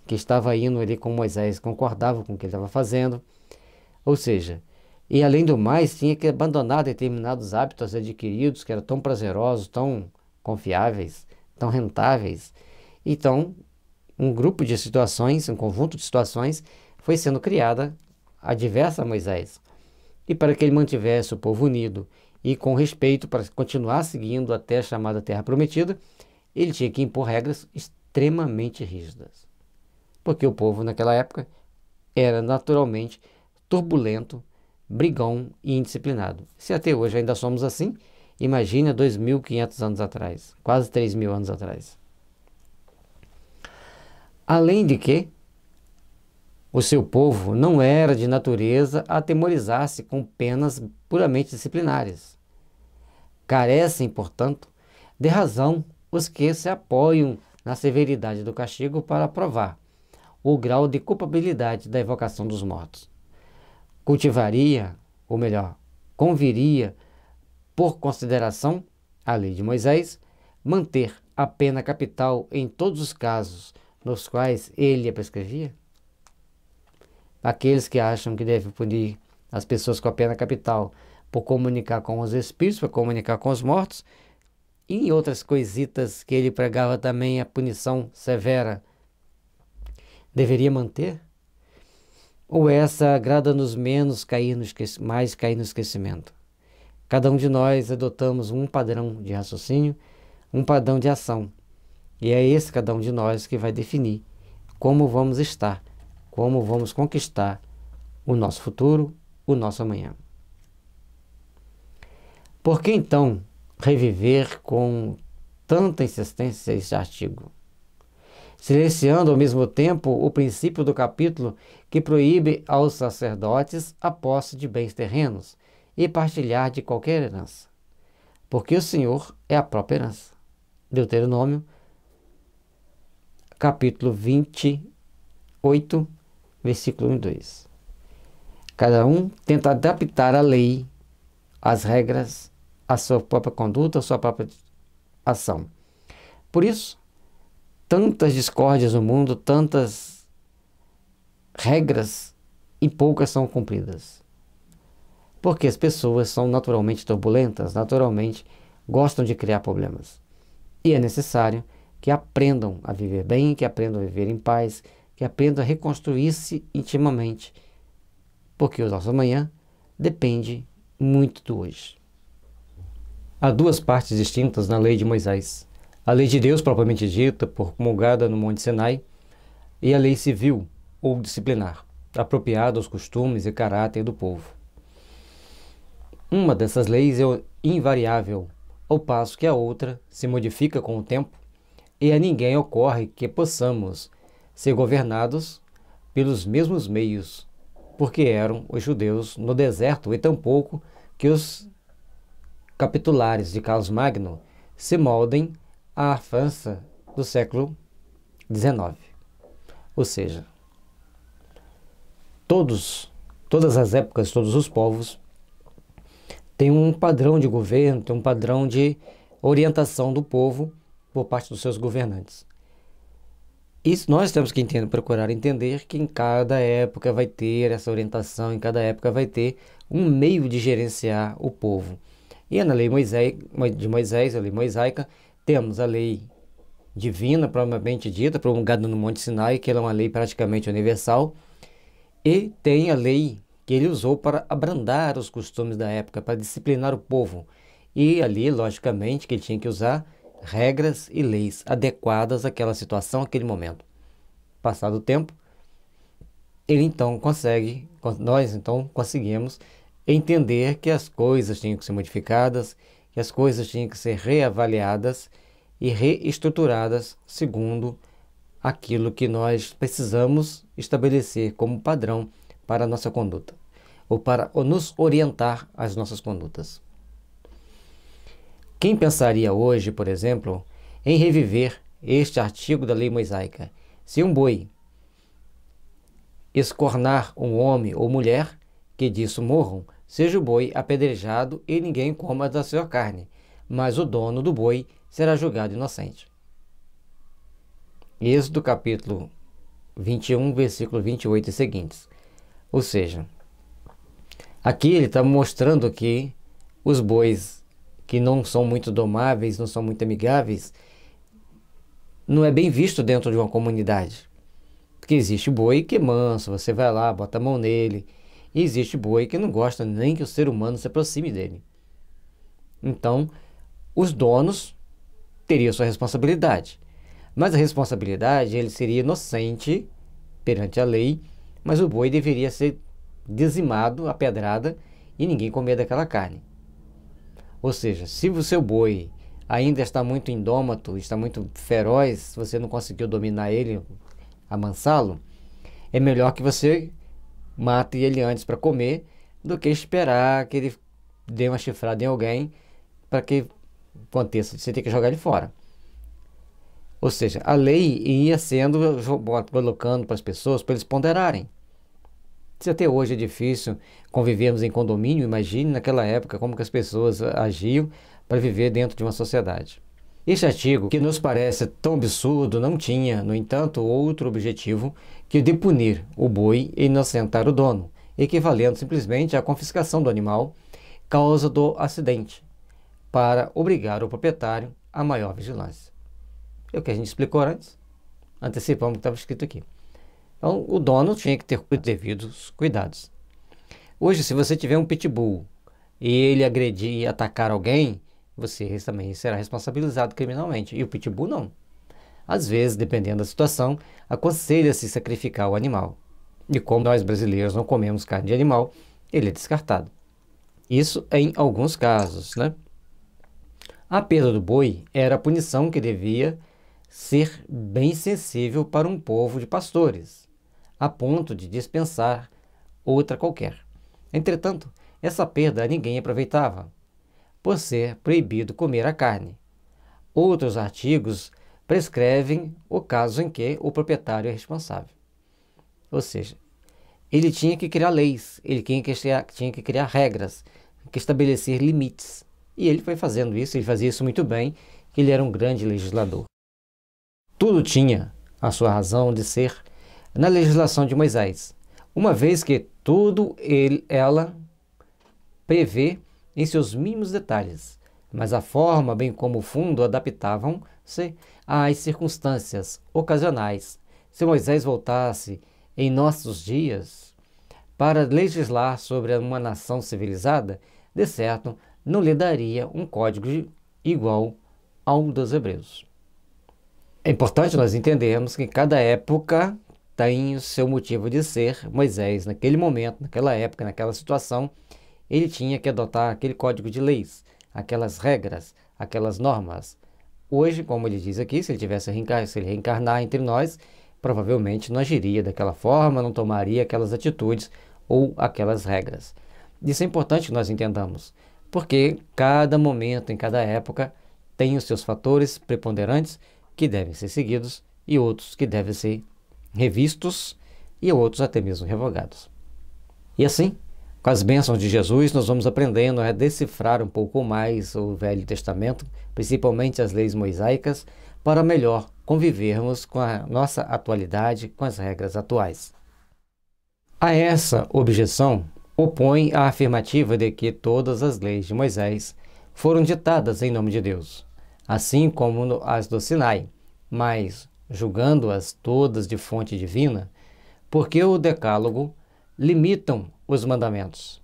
que estava indo ali com Moisés concordava com o que ele estava fazendo. Ou seja, e além do mais, tinha que abandonar determinados hábitos adquiridos, que eram tão prazerosos, tão confiáveis, tão rentáveis. Então, um grupo de situações, um conjunto de situações, foi sendo criada adversa a Moisés. E para que ele mantivesse o povo unido e com respeito para continuar seguindo até a chamada Terra Prometida, ele tinha que impor regras extremamente rígidas. Porque o povo naquela época era naturalmente turbulento, brigão e indisciplinado. Se até hoje ainda somos assim, imagine 2.500 anos atrás, quase 3.000 anos atrás. Além de que o seu povo não era de natureza a atemorizar-se com penas puramente disciplinares. Carecem, portanto, de razão os que se apoiam na severidade do castigo para provar o grau de culpabilidade da evocação dos mortos. Cultivaria, ou melhor, conviria, por consideração à lei de Moisés, manter a pena capital em todos os casos nos quais ele a prescrevia? Aqueles que acham que deve punir as pessoas com a pena capital por comunicar com os espíritos, por comunicar com os mortos, e em outras coisitas que ele pregava também a punição severa, deveria manter? Ou essa agrada-nos menos mais cair no esquecimento? Cada um de nós adotamos um padrão de raciocínio, um padrão de ação. E é esse cada um de nós que vai definir como vamos estar, como vamos conquistar o nosso futuro, o nosso amanhã. Por que então reviver com tanta insistência esse artigo? silenciando ao mesmo tempo o princípio do capítulo que proíbe aos sacerdotes a posse de bens terrenos e partilhar de qualquer herança, porque o Senhor é a própria herança. Deuteronômio, capítulo 28, versículo 1 e 2. Cada um tenta adaptar a lei, as regras, a sua própria conduta, a sua própria ação. Por isso, tantas discórdias no mundo, tantas regras e poucas são cumpridas. Porque as pessoas são naturalmente turbulentas, naturalmente gostam de criar problemas. E é necessário que aprendam a viver bem, que aprendam a viver em paz, que aprendam a reconstruir-se intimamente. Porque o nosso amanhã depende muito do hoje. Há duas partes distintas na lei de Moisés. A lei de Deus, propriamente dita, promulgada no Monte Sinai, e a lei civil ou disciplinar, apropriada aos costumes e caráter do povo. Uma dessas leis é invariável, ao passo que a outra se modifica com o tempo, e a ninguém ocorre que possamos ser governados pelos mesmos meios, porque eram os judeus no deserto, e tampouco que os capitulares de Carlos Magno se moldem à França do século XIX. Ou seja, todas as épocas, todos os povos têm um padrão de governo, têm um padrão de orientação do povo por parte dos seus governantes. Isso nós temos que procurar entender que em cada época vai ter essa orientação, em cada época vai ter um meio de gerenciar o povo. E na lei de Moisés, a lei mosaica, temos a lei divina, propriamente dita, promulgada no Monte Sinai, que ela é uma lei praticamente universal, e tem a lei que ele usou para abrandar os costumes da época, para disciplinar o povo. E ali, logicamente, que ele tinha que usar regras e leis adequadas àquela situação, àquele momento. Passado o tempo, nós então conseguimos entender que as coisas tinham que ser modificadas, que as coisas tinham que ser reavaliadas e reestruturadas segundo aquilo que nós precisamos estabelecer como padrão para a nossa conduta, ou para nos orientar às nossas condutas. Quem pensaria hoje, por exemplo, em reviver este artigo da lei mosaica? Se um boi escornar um homem ou mulher, que disso morram, seja o boi apedrejado e ninguém coma da sua carne, mas o dono do boi será julgado inocente. Êxodo capítulo 21, versículo 28 e seguintes. Ou seja, aqui ele está mostrando que os bois que não são muito domáveis, não são muito amigáveis, não é bem visto dentro de uma comunidade. Porque existe boi que é manso, você vai lá, bota a mão nele, e existe boi que não gosta nem que o ser humano se aproxime dele. Então, os donos teriam sua responsabilidade. Mas a responsabilidade, ele seria inocente perante a lei, mas o boi deveria ser dizimado, apedrada, e ninguém comer daquela carne. Ou seja, se o seu boi ainda está muito indômato, está muito feroz, você não conseguiu dominar ele, amansá-lo, é melhor que você mate ele antes para comer, do que esperar que ele dê uma chifrada em alguém para que aconteça, você tem que jogar ele fora. Ou seja, a lei ia sendo colocando para as pessoas, para eles ponderarem. Se até hoje é difícil convivermos em condomínio, imagine naquela época como que as pessoas agiam para viver dentro de uma sociedade. Este artigo, que nos parece tão absurdo, não tinha, no entanto, outro objetivo que o de punir o boi e inocentar o dono, equivalendo simplesmente à confiscação do animal, causa do acidente, para obrigar o proprietário a maior vigilância. É o que a gente explicou antes, antecipamos o que estava escrito aqui. Então, o dono tinha que ter os devidos cuidados. Hoje, se você tiver um pitbull e ele agredir e atacar alguém, você também será responsabilizado criminalmente. E o pitbull não. Às vezes, dependendo da situação, aconselha-se sacrificar o animal. E como nós brasileiros não comemos carne de animal, ele é descartado. Isso em alguns casos, né? A perda do boi era a punição que devia ser bem sensível para um povo de pastores, a ponto de dispensar outra qualquer. Entretanto, essa perda ninguém aproveitava, por ser proibido comer a carne. Outros artigos prescrevem o caso em que o proprietário é responsável. Ou seja, ele tinha que criar leis, ele tinha que criar regras, que estabelecer limites. E ele foi fazendo isso, ele fazia isso muito bem, que ele era um grande legislador. Tudo tinha a sua razão de ser na legislação de Moisés, uma vez que tudo ela prevê em seus mínimos detalhes, mas a forma, bem como o fundo, adaptavam-se às circunstâncias ocasionais. Se Moisés voltasse em nossos dias para legislar sobre uma nação civilizada, de certo, não lhe daria um código igual ao dos hebreus. É importante nós entendermos que cada época tem o seu motivo de ser. Moisés, naquele momento, naquela época, naquela situação, ele tinha que adotar aquele código de leis, aquelas regras, aquelas normas. Hoje, como ele diz aqui, se ele reencarnar entre nós, provavelmente não agiria daquela forma, não tomaria aquelas atitudes ou aquelas regras. Isso é importante que nós entendamos, porque cada momento, em cada época, tem os seus fatores preponderantes que devem ser seguidos e outros que devem ser revistos e outros até mesmo revogados. E assim, com as bênçãos de Jesus, nós vamos aprendendo a decifrar um pouco mais o Velho Testamento, principalmente as leis mosaicas, para melhor convivermos com a nossa atualidade, com as regras atuais. A essa objeção opõe a afirmativa de que todas as leis de Moisés foram ditadas em nome de Deus, assim como as do Sinai, mas julgando-as todas de fonte divina, porque o Decálogo limitam os mandamentos.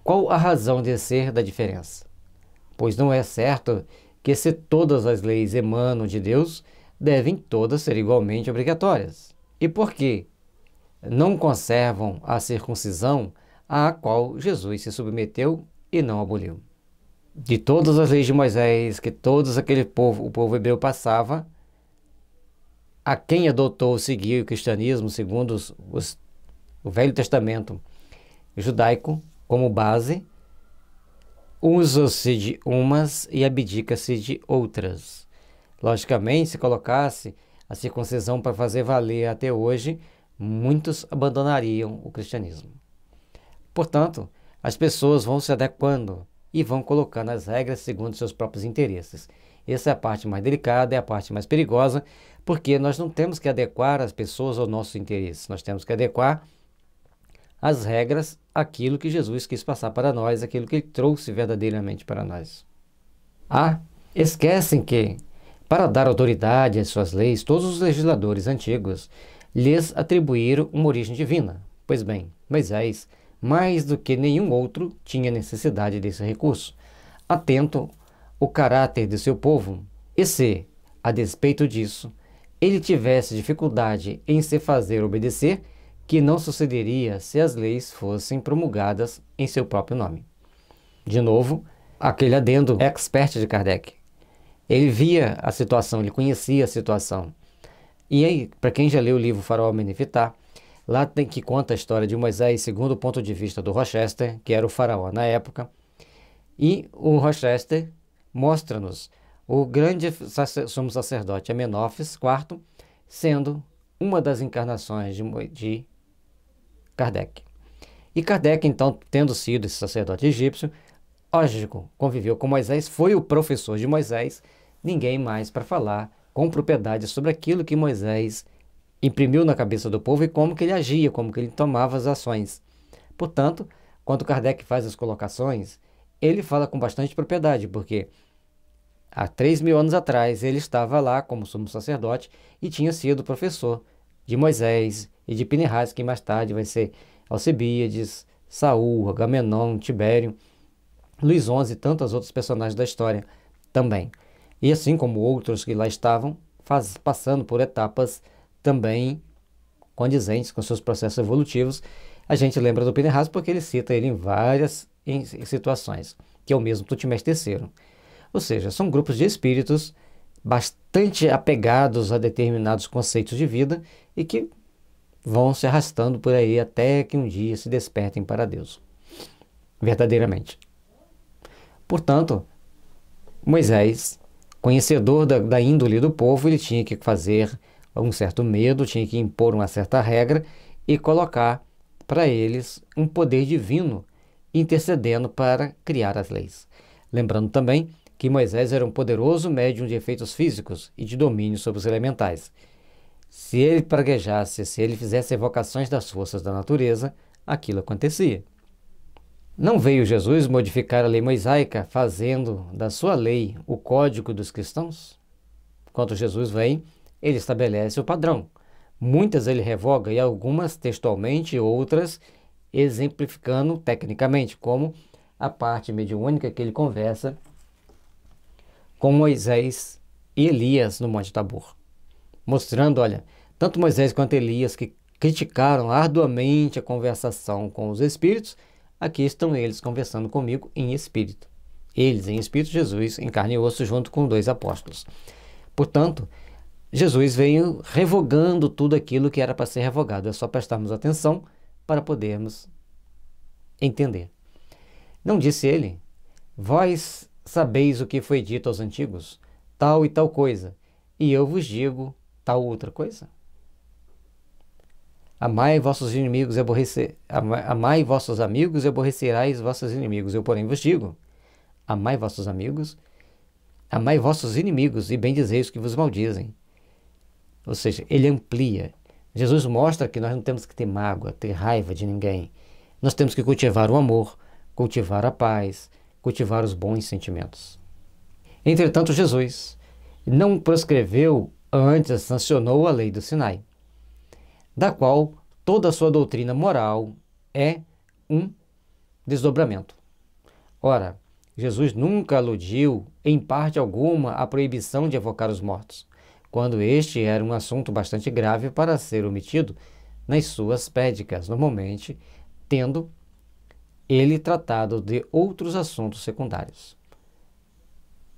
Qual a razão de ser da diferença? Pois não é certo que, se todas as leis emanam de Deus, devem todas ser igualmente obrigatórias. E por que não conservam a circuncisão à qual Jesus se submeteu e não aboliu? De todas as leis de Moisés que o povo hebreu passava, a quem adotou seguir o cristianismo segundo o Velho Testamento judaico como base, usa-se de umas e abdica-se de outras. Logicamente, se colocasse a circuncisão para fazer valer até hoje, muitos abandonariam o cristianismo. Portanto, as pessoas vão se adequando e vão colocando as regras segundo seus próprios interesses. Essa é a parte mais delicada, é a parte mais perigosa, porque nós não temos que adequar as pessoas ao nosso interesse, nós temos que adequar as regras àquilo que Jesus quis passar para nós, aquilo que Ele trouxe verdadeiramente para nós. Esquecem que, para dar autoridade às suas leis, todos os legisladores antigos lhes atribuíram uma origem divina. Pois bem, Moisés, mais do que nenhum outro, tinha necessidade desse recurso, atento ao caráter de seu povo, e se, a despeito disso, ele tivesse dificuldade em se fazer obedecer, que não sucederia se as leis fossem promulgadas em seu próprio nome. De novo, aquele adendo expert de Kardec. Ele via a situação, ele conhecia a situação. E aí, para quem já leu o livro Faraó Amenefitar, lá tem que conta a história de Moisés segundo o ponto de vista do Rochester, que era o faraó na época. E o Rochester mostra-nos o grande sumo sacerdote Amenófis IV, sendo uma das encarnações de Kardec. E Kardec, então, tendo sido esse sacerdote egípcio, lógico, conviveu com Moisés, foi o professor de Moisés, ninguém mais para falar com propriedade sobre aquilo que Moisés imprimiu na cabeça do povo e como que ele agia, como que ele tomava as ações. Portanto, quando Kardec faz as colocações, ele fala com bastante propriedade, porque há 3.000 anos atrás ele estava lá como sumo sacerdote e tinha sido professor de Moisés e de Pinehas, que mais tarde vai ser Alcebíades, Saul, Agamenon, Tibério, Luís XI e tantos outros personagens da história também. E assim como outros que lá estavam, passando por etapas também condizentes com seus processos evolutivos, a gente lembra do Pinehas porque ele cita ele em várias situações, que é o mesmo Tutmés III. Ou seja, são grupos de espíritos bastante apegados a determinados conceitos de vida e que vão se arrastando por aí até que um dia se despertem para Deus, verdadeiramente. Portanto, Moisés, conhecedor da índole do povo, ele tinha que fazer um certo medo, tinha que impor uma certa regra e colocar para eles um poder divino intercedendo para criar as leis. Lembrando também que Moisés era um poderoso médium de efeitos físicos e de domínio sobre os elementais. Se ele praguejasse, se ele fizesse evocações das forças da natureza, aquilo acontecia. Não veio Jesus modificar a lei mosaica, fazendo da sua lei o código dos cristãos? Quando Jesus vem, ele estabelece o padrão. Muitas ele revoga e algumas textualmente, outras exemplificando tecnicamente, como a parte mediúnica que ele conversa com Moisés e Elias no Monte Tabor. Mostrando, olha, tanto Moisés quanto Elias que criticaram arduamente a conversação com os espíritos, aqui estão eles conversando comigo em espírito. Eles em espírito, Jesus em carne e osso junto com 2 apóstolos. Portanto, Jesus veio revogando tudo aquilo que era para ser revogado. É só prestarmos atenção para podermos entender. Não disse ele: vós sabeis o que foi dito aos antigos, tal e tal coisa, e eu vos digo tal outra coisa? Amai vossos inimigos e amai vossos amigos e aborrecerais vossos inimigos. Eu, porém, vos digo: amai vossos amigos, amai vossos inimigos e bendizeis os que vos maldizem. Ou seja, ele amplia. Jesus mostra que nós não temos que ter mágoa, ter raiva de ninguém. Nós temos que cultivar o amor, cultivar a paz, cultivar os bons sentimentos. Entretanto, Jesus não proscreveu, antes sancionou a lei do Sinai, da qual toda a sua doutrina moral é um desdobramento. Ora, Jesus nunca aludiu, em parte alguma, à proibição de evocar os mortos, quando este era um assunto bastante grave para ser omitido nas suas prédicas, normalmente tendo ele tratado de outros assuntos secundários.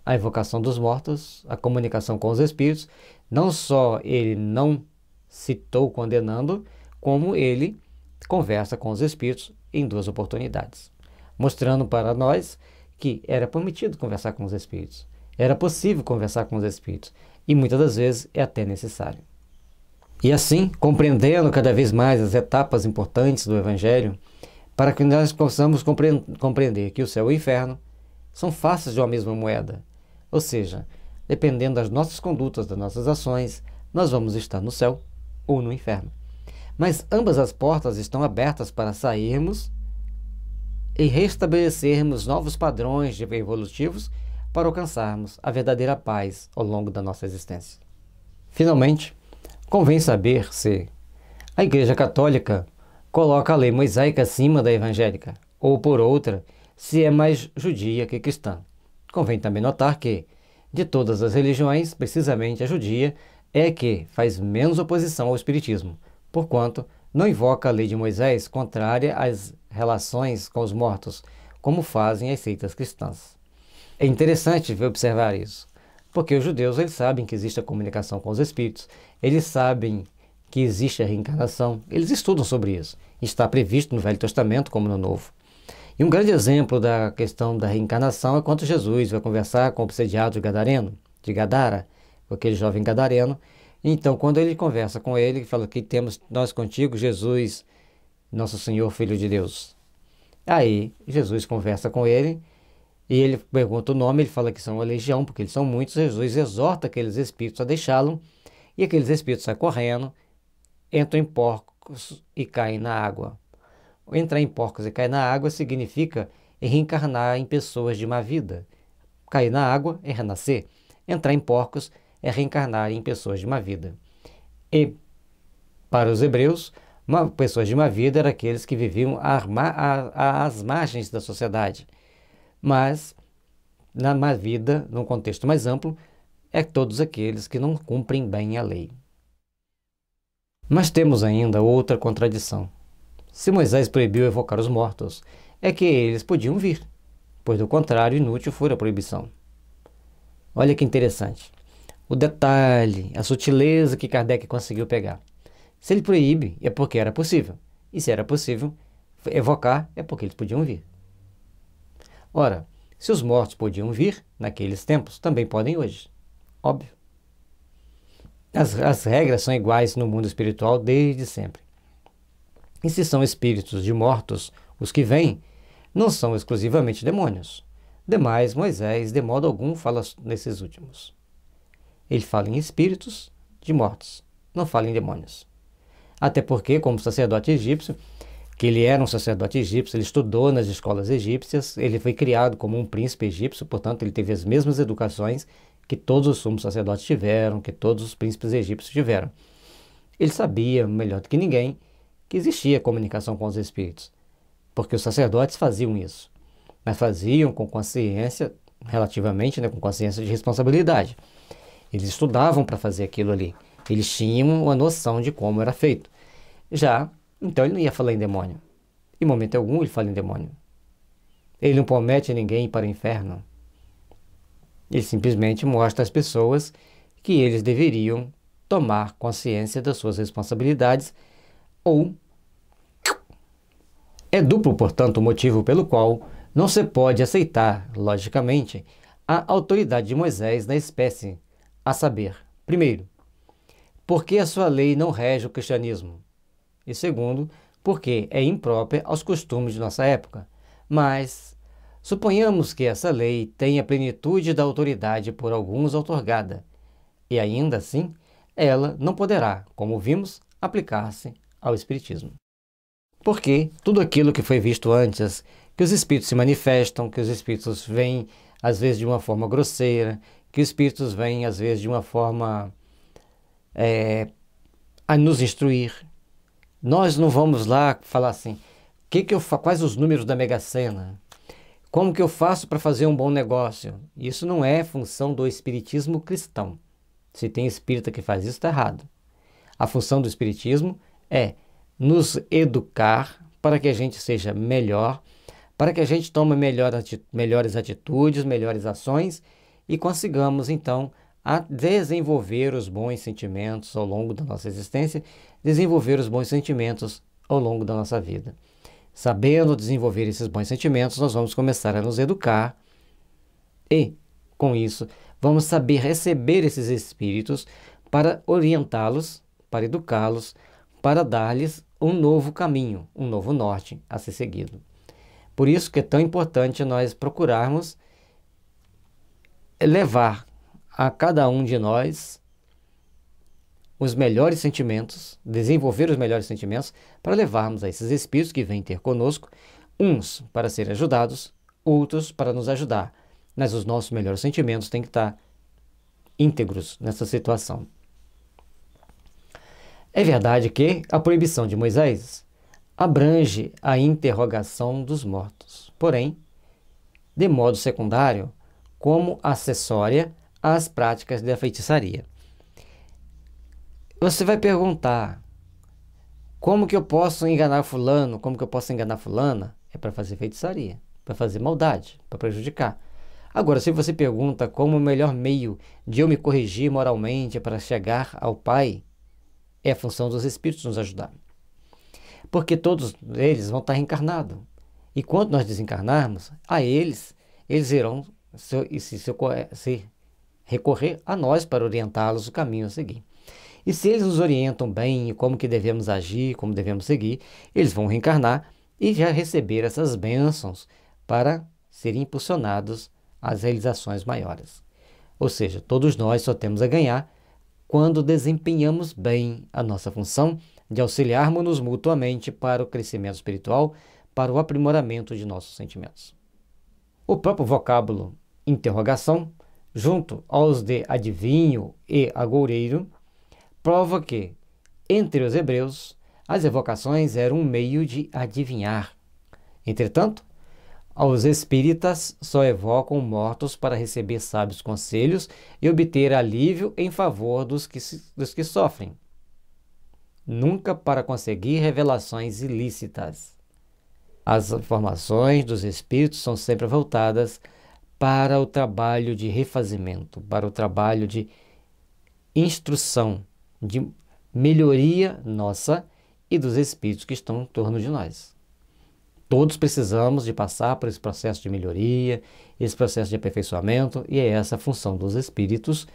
A evocação dos mortos, a comunicação com os espíritos, não só ele não citou condenando, como ele conversa com os espíritos em 2 oportunidades, mostrando para nós que era permitido conversar com os espíritos, era possível conversar com os espíritos, e muitas das vezes é até necessário. E assim, compreendendo cada vez mais as etapas importantes do Evangelho, para que nós possamos compreender que o céu e o inferno são faces de uma mesma moeda, ou seja, dependendo das nossas condutas, das nossas ações, nós vamos estar no céu ou no inferno. Mas ambas as portas estão abertas para sairmos e restabelecermos novos padrões evolutivos para alcançarmos a verdadeira paz ao longo da nossa existência. Finalmente, convém saber se a Igreja Católica coloca a lei mosaica acima da evangélica, ou por outra, se é mais judia que cristã. Convém também notar que, de todas as religiões, precisamente a judia é que faz menos oposição ao espiritismo, porquanto não invoca a lei de Moisés contrária às relações com os mortos, como fazem as seitas cristãs. É interessante observar isso, porque os judeus eles sabem que existe a comunicação com os espíritos, eles sabem que existe a reencarnação, eles estudam sobre isso. Está previsto no Velho Testamento como no Novo. E um grande exemplo da questão da reencarnação é quando Jesus vai conversar com o obsediado de Gadara, com aquele jovem gadareno. Então, quando ele conversa com ele, fala que temos nós contigo, Jesus, nosso Senhor, Filho de Deus. Aí, Jesus conversa com ele e ele pergunta o nome, ele fala que são uma legião, porque eles são muitos. Jesus exorta aqueles espíritos a deixá-lo e aqueles espíritos saem correndo, entram em porcos e caem na água. Entrar em porcos e cair na água significa reencarnar em pessoas de má vida. Cair na água é renascer. Entrar em porcos é reencarnar em pessoas de má vida. E, para os hebreus, pessoas de má vida eram aqueles que viviam às margens da sociedade. Mas, na má vida, num contexto mais amplo, é todos aqueles que não cumprem bem a lei. Mas temos ainda outra contradição. Se Moisés proibiu evocar os mortos, é que eles podiam vir, pois do contrário, inútil fora a proibição. Olha que interessante. o detalhe, a sutileza que Kardec conseguiu pegar. Se ele proíbe, é porque era possível. E se era possível evocar, é porque eles podiam vir. Ora, se os mortos podiam vir naqueles tempos, também podem hoje. Óbvio. As regras são iguais no mundo espiritual desde sempre. E se são espíritos de mortos os que vêm, não são exclusivamente demônios. Demais, Moisés, de modo algum, fala nesses últimos. Ele fala em espíritos de mortos, não fala em demônios. Até porque, como sacerdote egípcio, que ele era um sacerdote egípcio, ele estudou nas escolas egípcias, ele foi criado como um príncipe egípcio, portanto, ele teve as mesmas educações que todos os sumos sacerdotes tiveram, que todos os príncipes egípcios tiveram. Ele sabia, melhor do que ninguém, que existia comunicação com os espíritos, porque os sacerdotes faziam isso, mas faziam com consciência, relativamente, com consciência de responsabilidade. Eles estudavam para fazer aquilo ali. Eles tinham uma noção de como era feito. Então ele não ia falar em demônio. Em momento algum ele fala em demônio. Ele não promete ninguém ir para o inferno. Ele simplesmente mostra às pessoas que eles deveriam tomar consciência das suas responsabilidades, ou é duplo, portanto, o motivo pelo qual não se pode aceitar, logicamente, a autoridade de Moisés na espécie, a saber, primeiro, porque a sua lei não rege o cristianismo, e segundo, porque é imprópria aos costumes de nossa época. Mas suponhamos que essa lei tenha plenitude da autoridade por alguns outorgada, e ainda assim, ela não poderá, como vimos, aplicar-se ao Espiritismo. Porque tudo aquilo que foi visto antes, que os espíritos se manifestam, que os espíritos vêm, às vezes, de uma forma grosseira, que os espíritos vêm, às vezes, de uma forma a nos instruir. Nós não vamos lá falar assim, quais os números da Mega Sena? Como que eu faço para fazer um bom negócio? Isso não é função do espiritismo cristão. Se tem espírita que faz isso, está errado. A função do espiritismo é nos educar para que a gente seja melhor, para que a gente tome melhores atitudes, melhores ações e consigamos, então, a desenvolver os bons sentimentos ao longo da nossa existência, desenvolver os bons sentimentos ao longo da nossa vida. Sabendo desenvolver esses bons sentimentos, nós vamos começar a nos educar e, com isso, vamos saber receber esses espíritos para orientá-los, para educá-los, para dar-lhes um novo caminho, um novo norte a ser seguido. Por isso que é tão importante nós procurarmos levar a cada um de nós os melhores sentimentos, desenvolver os melhores sentimentos para levarmos a esses espíritos que vêm ter conosco, uns para serem ajudados, outros para nos ajudar. Mas os nossos melhores sentimentos têm que estar íntegros nessa situação. É verdade que a proibição de Moisés abrange a interrogação dos mortos, porém, de modo secundário, como acessória às práticas da feitiçaria. Você vai perguntar, como que eu posso enganar fulano, como que eu posso enganar fulana? É para fazer feitiçaria, para fazer maldade, para prejudicar. Agora, se você pergunta como o melhor meio de eu me corrigir moralmente para chegar ao Pai, é a função dos espíritos nos ajudar. Porque todos eles vão estar reencarnados. E quando nós desencarnarmos, eles irão se recorrer a nós para orientá-los o caminho a seguir. E se eles nos orientam bem como que devemos agir, como devemos seguir, eles vão reencarnar e já receber essas bênçãos para serem impulsionados às realizações maiores. Ou seja, todos nós só temos a ganhar quando desempenhamos bem a nossa função de auxiliarmos-nos mutuamente para o crescimento espiritual, para o aprimoramento de nossos sentimentos. O próprio vocábulo interrogação, junto aos de adivinho e agoureiro, prova que, entre os hebreus, as evocações eram um meio de adivinhar. Entretanto, os espíritas só evocam mortos para receber sábios conselhos e obter alívio em favor dos que sofrem, nunca para conseguir revelações ilícitas. As informações dos espíritos são sempre voltadas para o trabalho de refazimento, para o trabalho de instrução, de melhoria nossa e dos espíritos que estão em torno de nós. Todos precisamos de passar por esse processo de melhoria, esse processo de aperfeiçoamento, e é essa a função dos espíritos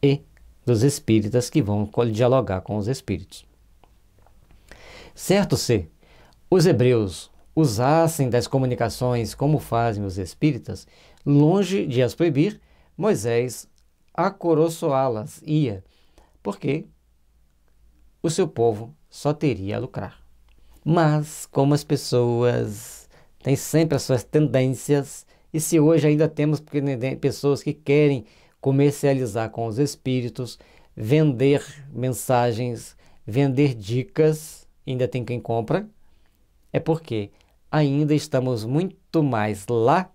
e dos espíritas que vão dialogar com os espíritos. Certo se os hebreus usassem das comunicações como fazem os espíritas, longe de as proibir, Moisés acoroçoá-las ia, porque o seu povo só teria a lucrar. Mas, como as pessoas têm sempre as suas tendências, e se hoje ainda temos pessoas que querem comercializar com os espíritos, vender mensagens, vender dicas, ainda tem quem compra, é porque ainda estamos muito mais lá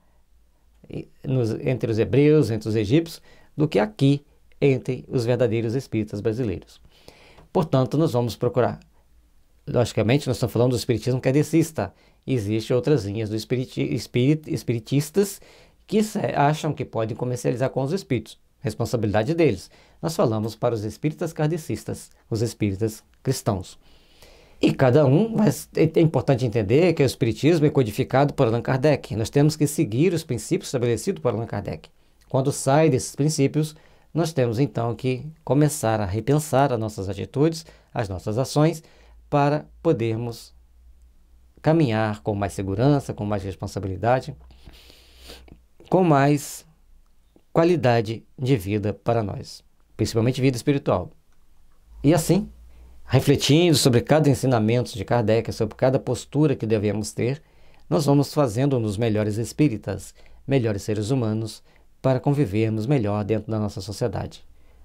entre os hebreus, entre os egípcios, do que aqui entre os verdadeiros espíritas brasileiros. Portanto, nós vamos procurar. Logicamente, nós estamos falando do espiritismo kardecista. Existem outras linhas do espiritistas que acham que podem comercializar com os espíritos. Responsabilidade deles. Nós falamos para os espíritas kardecistas, os espíritas cristãos. E cada um, mas é importante entender que o espiritismo é codificado por Allan Kardec. Nós temos que seguir os princípios estabelecidos por Allan Kardec. Quando sai desses princípios, nós temos então que começar a repensar as nossas atitudes, as nossas ações, para podermos caminhar com mais segurança, com mais responsabilidade, com mais qualidade de vida para nós, principalmente vida espiritual. E assim, refletindo sobre cada ensinamento de Kardec, sobre cada postura que devemos ter, nós vamos fazendo-nos melhores espíritas, melhores seres humanos, para convivermos melhor dentro da nossa sociedade.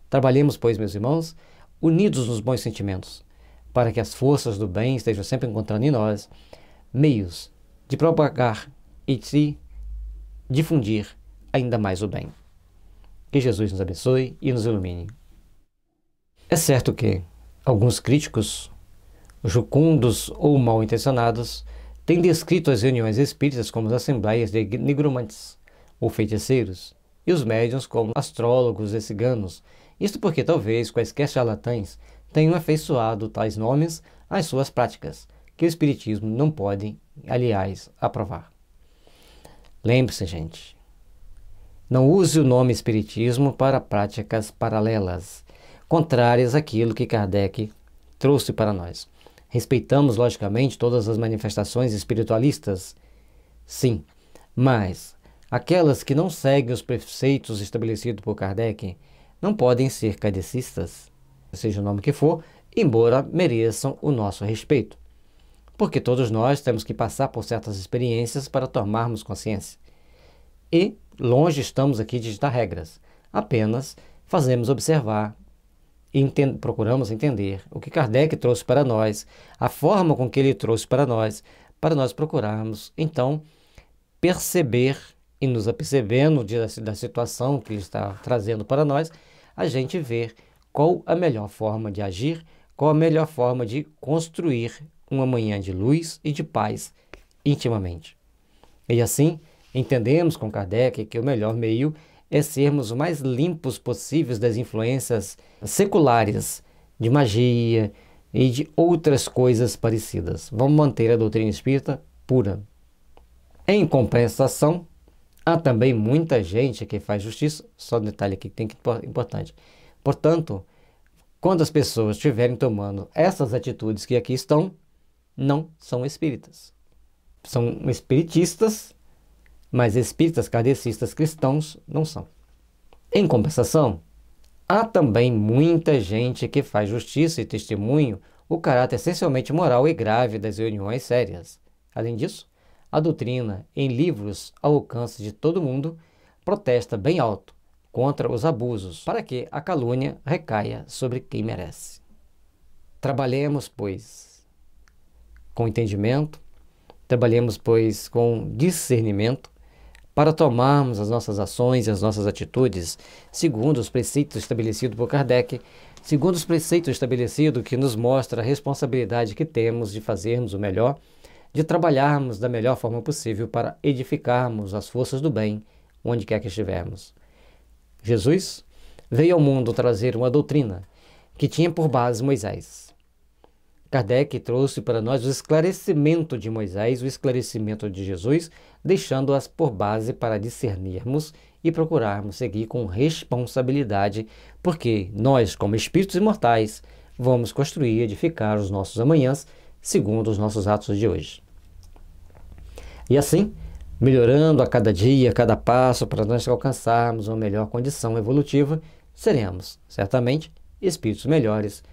Trabalhemos, pois, meus irmãos, unidos nos bons sentimentos, para que as forças do bem estejam sempre encontrando em nós meios de propagar e de difundir ainda mais o bem. Que Jesus nos abençoe e nos ilumine. É certo que alguns críticos, jucundos ou mal intencionados, têm descrito as reuniões espíritas como as assembleias de nigromantes ou feiticeiros e os médiuns como astrólogos e ciganos. Isto porque talvez quaisquer charlatães tenham afeiçoado tais nomes às suas práticas, que o espiritismo não pode, aliás, aprovar. Lembre-se, gente, não use o nome espiritismo para práticas paralelas, contrárias àquilo que Kardec trouxe para nós. Respeitamos, logicamente, todas as manifestações espiritualistas, sim, mas aquelas que não seguem os preceitos estabelecidos por Kardec não podem ser kardecistas, seja o nome que for, embora mereçam o nosso respeito. Porque todos nós temos que passar por certas experiências para tomarmos consciência. E longe estamos aqui de ditar regras, apenas fazemos observar e procuramos entender o que Kardec trouxe para nós, a forma com que ele trouxe para nós procurarmos, então, perceber e nos apercebendo da situação que ele está trazendo para nós, a gente ver qual a melhor forma de agir, qual a melhor forma de construir uma manhã de luz e de paz intimamente. E assim, entendemos com Kardec que o melhor meio é sermos o mais limpos possíveis das influências seculares, de magia e de outras coisas parecidas. Vamos manter a doutrina espírita pura. Em compensação, há também muita gente que faz justiça, só um detalhe aqui que tem que importante. Portanto, quando as pessoas estiverem tomando essas atitudes que aqui estão, não são espíritas. São espiritistas, mas espíritas kardecistas cristãos não são. Em compensação, há também muita gente que faz justiça e testemunho o caráter essencialmente moral e grave das reuniões sérias. Além disso, a doutrina, em livros ao alcance de todo mundo, protesta bem alto contra os abusos, para que a calúnia recaia sobre quem merece. Trabalhemos, pois, com entendimento, trabalhemos, pois, com discernimento, para tomarmos as nossas ações e as nossas atitudes segundo os preceitos estabelecidos por Kardec, segundo os preceitos estabelecidos que nos mostra a responsabilidade que temos de fazermos o melhor, de trabalharmos da melhor forma possível para edificarmos as forças do bem onde quer que estivermos. Jesus, veio ao mundo trazer uma doutrina que tinha por base Moisés. Kardec trouxe para nós o esclarecimento de Moisés, o esclarecimento de Jesus, deixando-as por base para discernirmos e procurarmos seguir com responsabilidade, porque nós, como espíritos imortais, vamos construir e edificar os nossos amanhãs segundo os nossos atos de hoje. E assim, melhorando a cada dia, a cada passo, para nós alcançarmos uma melhor condição evolutiva, seremos, certamente, espíritos melhores,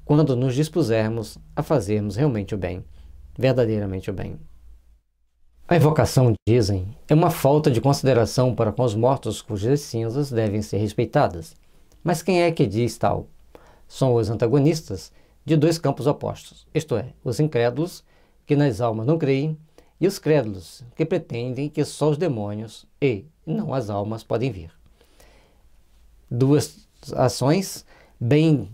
quando nos dispusermos a fazermos realmente o bem, verdadeiramente o bem. A invocação, dizem, é uma falta de consideração para com os mortos cujas cinzas devem ser respeitadas. Mas quem é que diz tal? São os antagonistas de dois campos opostos, isto é, os incrédulos, que nas almas não creem, e os crédulos, que pretendem que só os demônios e não as almas podem vir. Duas ações bem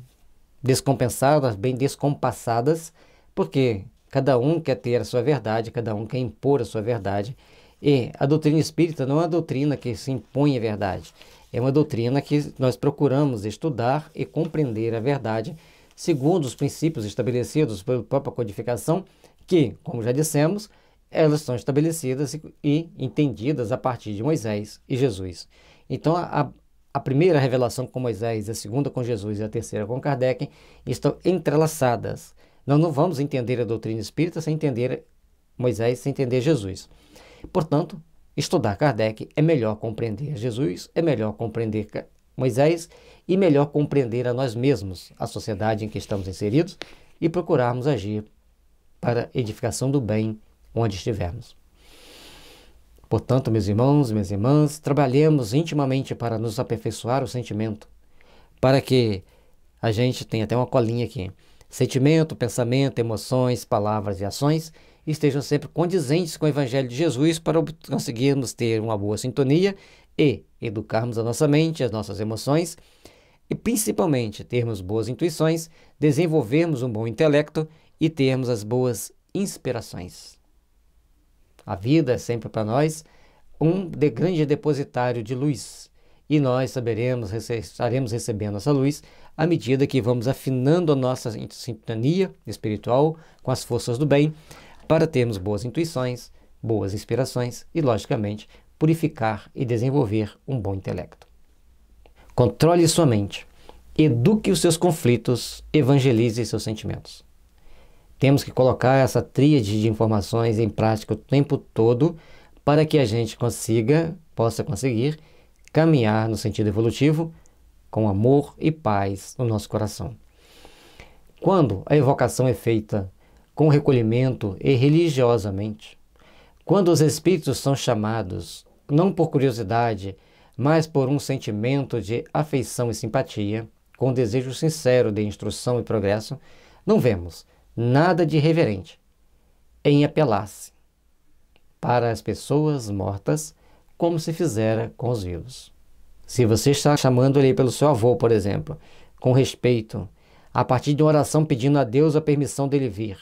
descompensadas, bem descompassadas, porque cada um quer ter a sua verdade, cada um quer impor a sua verdade, e a doutrina espírita não é uma doutrina que se impõe a verdade, é uma doutrina que nós procuramos estudar e compreender a verdade segundo os princípios estabelecidos pela própria codificação, que, como já dissemos, elas são estabelecidas e entendidas a partir de Moisés e Jesus. Então, a primeira revelação com Moisés, a segunda com Jesus e a terceira com Kardec estão entrelaçadas. Nós não vamos entender a doutrina espírita sem entender Moisés, sem entender Jesus. Portanto, estudar Kardec é melhor compreender Jesus, é melhor compreender Moisés e melhor compreender a nós mesmos, a sociedade em que estamos inseridos, e procurarmos agir para a edificação do bem onde estivermos. Portanto, meus irmãos, minhas irmãs, trabalhemos intimamente para nos aperfeiçoar o sentimento, para que a gente tenha até uma colinha aqui. Sentimento, pensamento, emoções, palavras e ações estejam sempre condizentes com o Evangelho de Jesus para conseguirmos ter uma boa sintonia e educarmos a nossa mente, as nossas emoções e principalmente termos boas intuições, desenvolvermos um bom intelecto e termos as boas inspirações. A vida é sempre para nós um grande depositário de luz e nós estaremos recebendo essa luz à medida que vamos afinando a nossa sintonia espiritual com as forças do bem para termos boas intuições, boas inspirações e, logicamente, purificar e desenvolver um bom intelecto. Controle sua mente, eduque os seus conflitos, evangelize seus sentimentos. Temos que colocar essa tríade de informações em prática o tempo todo para que a gente possa conseguir caminhar no sentido evolutivo com amor e paz no nosso coração. Quando a evocação é feita com recolhimento e religiosamente, quando os espíritos são chamados, não por curiosidade, mas por um sentimento de afeição e simpatia, com desejo sincero de instrução e progresso, não vemos nada de irreverente em apelar-se para as pessoas mortas como se fizera com os vivos. Se você está chamando ele pelo seu avô, por exemplo, com respeito, a partir de uma oração pedindo a Deus a permissão dele vir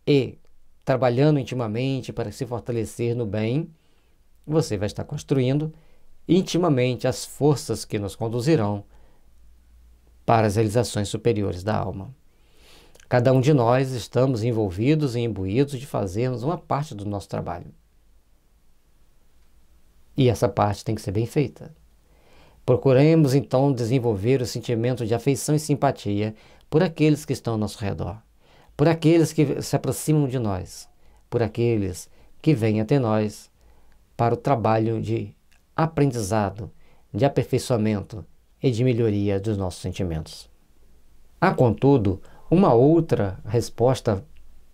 e trabalhando intimamente para se fortalecer no bem, você vai estar construindo intimamente as forças que nos conduzirão para as realizações superiores da alma. Cada um de nós estamos envolvidos e imbuídos de fazermos uma parte do nosso trabalho. E essa parte tem que ser bem feita. Procuremos, então, desenvolver o sentimento de afeição e simpatia por aqueles que estão ao nosso redor, por aqueles que se aproximam de nós, por aqueles que vêm até nós para o trabalho de aprendizado, de aperfeiçoamento e de melhoria dos nossos sentimentos. Há, contudo, uma outra resposta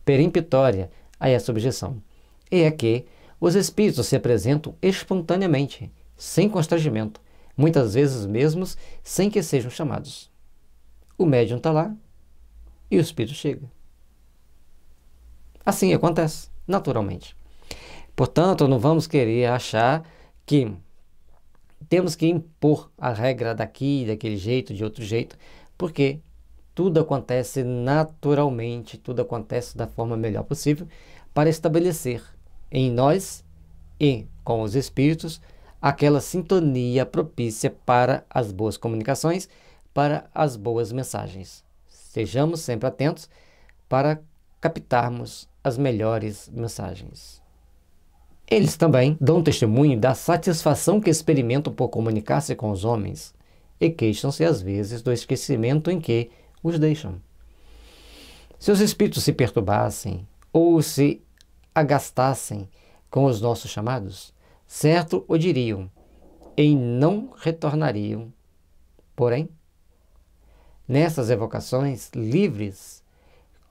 peremptória a essa objeção, e é que os espíritos se apresentam espontaneamente, sem constrangimento, muitas vezes mesmo sem que sejam chamados. O médium está lá e o espírito chega. Assim acontece, naturalmente. Portanto, não vamos querer achar que temos que impor a regra daqui, daquele jeito, de outro jeito, porque tudo acontece naturalmente, tudo acontece da forma melhor possível para estabelecer em nós e com os espíritos aquela sintonia propícia para as boas comunicações, para as boas mensagens. Sejamos sempre atentos para captarmos as melhores mensagens. Eles também dão testemunho da satisfação que experimentam por comunicar-se com os homens e queixam-se às vezes do esquecimento em que os deixam. Se os espíritos se perturbassem ou se agastassem com os nossos chamados, certo o diriam, e não retornariam. Porém, nessas evocações livres,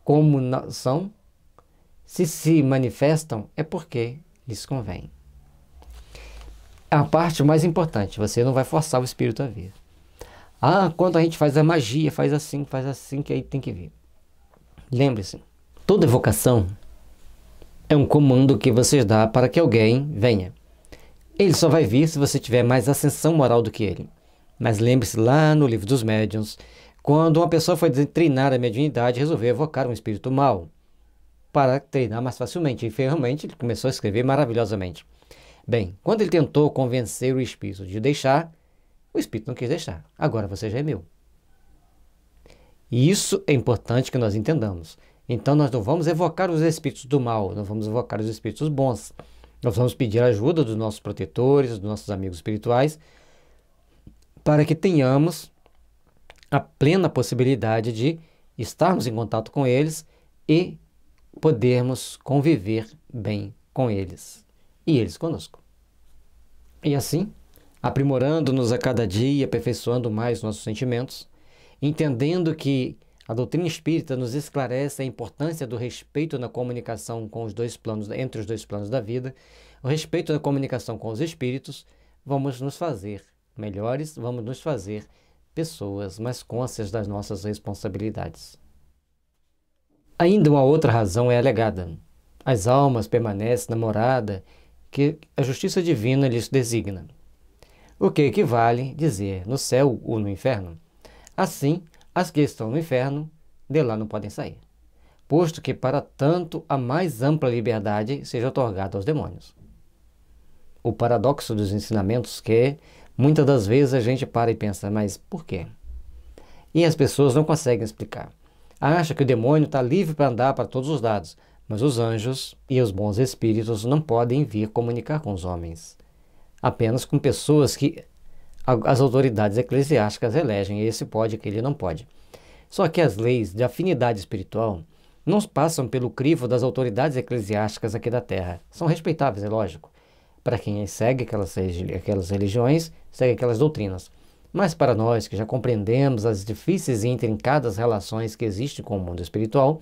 como são, se manifestam é porque lhes convém. A parte mais importante, você não vai forçar o espírito a vir. Quando a gente faz a magia, faz assim, que aí tem que vir. Lembre-se, toda evocação é um comando que você dá para que alguém venha. Ele só vai vir se você tiver mais ascensão moral do que ele. Mas lembre-se, lá no livro dos médiuns, quando uma pessoa foi treinar a mediunidade, resolveu evocar um espírito mau para treinar mais facilmente. E realmente ele começou a escrever maravilhosamente. Bem, quando ele tentou convencer o espírito de deixar, o espírito não quis deixar. Agora você já é meu. E isso é importante que nós entendamos. Então nós não vamos evocar os espíritos do mal, nós vamos evocar os espíritos bons. Nós vamos pedir a ajuda dos nossos protetores, dos nossos amigos espirituais, para que tenhamos a plena possibilidade de estarmos em contato com eles e podermos conviver bem com eles e eles conosco. E assim, aprimorando-nos a cada dia, aperfeiçoando mais nossos sentimentos, entendendo que a doutrina espírita nos esclarece a importância do respeito na comunicação com os dois planos, entre os dois planos da vida, o respeito na comunicação com os espíritos, vamos nos fazer melhores, vamos nos fazer pessoas mais conscientes das nossas responsabilidades. Ainda uma outra razão é alegada. As almas permanecem na morada que a justiça divina lhes designa, o que equivale dizer no céu ou no inferno. Assim, as que estão no inferno, de lá não podem sair, posto que para tanto a mais ampla liberdade seja otorgada aos demônios. O paradoxo dos ensinamentos que, muitas das vezes, a gente para e pensa, mas por quê? E as pessoas não conseguem explicar. Acha que o demônio está livre para andar para todos os lados, mas os anjos e os bons espíritos não podem vir comunicar com os homens. Apenas com pessoas que as autoridades eclesiásticas elegem, esse pode, aquele não pode. Só que as leis de afinidade espiritual não passam pelo crivo das autoridades eclesiásticas aqui da Terra. São respeitáveis, é lógico, para quem segue aquelas religiões, segue aquelas doutrinas. Mas para nós que já compreendemos as difíceis e intrincadas relações que existem com o mundo espiritual,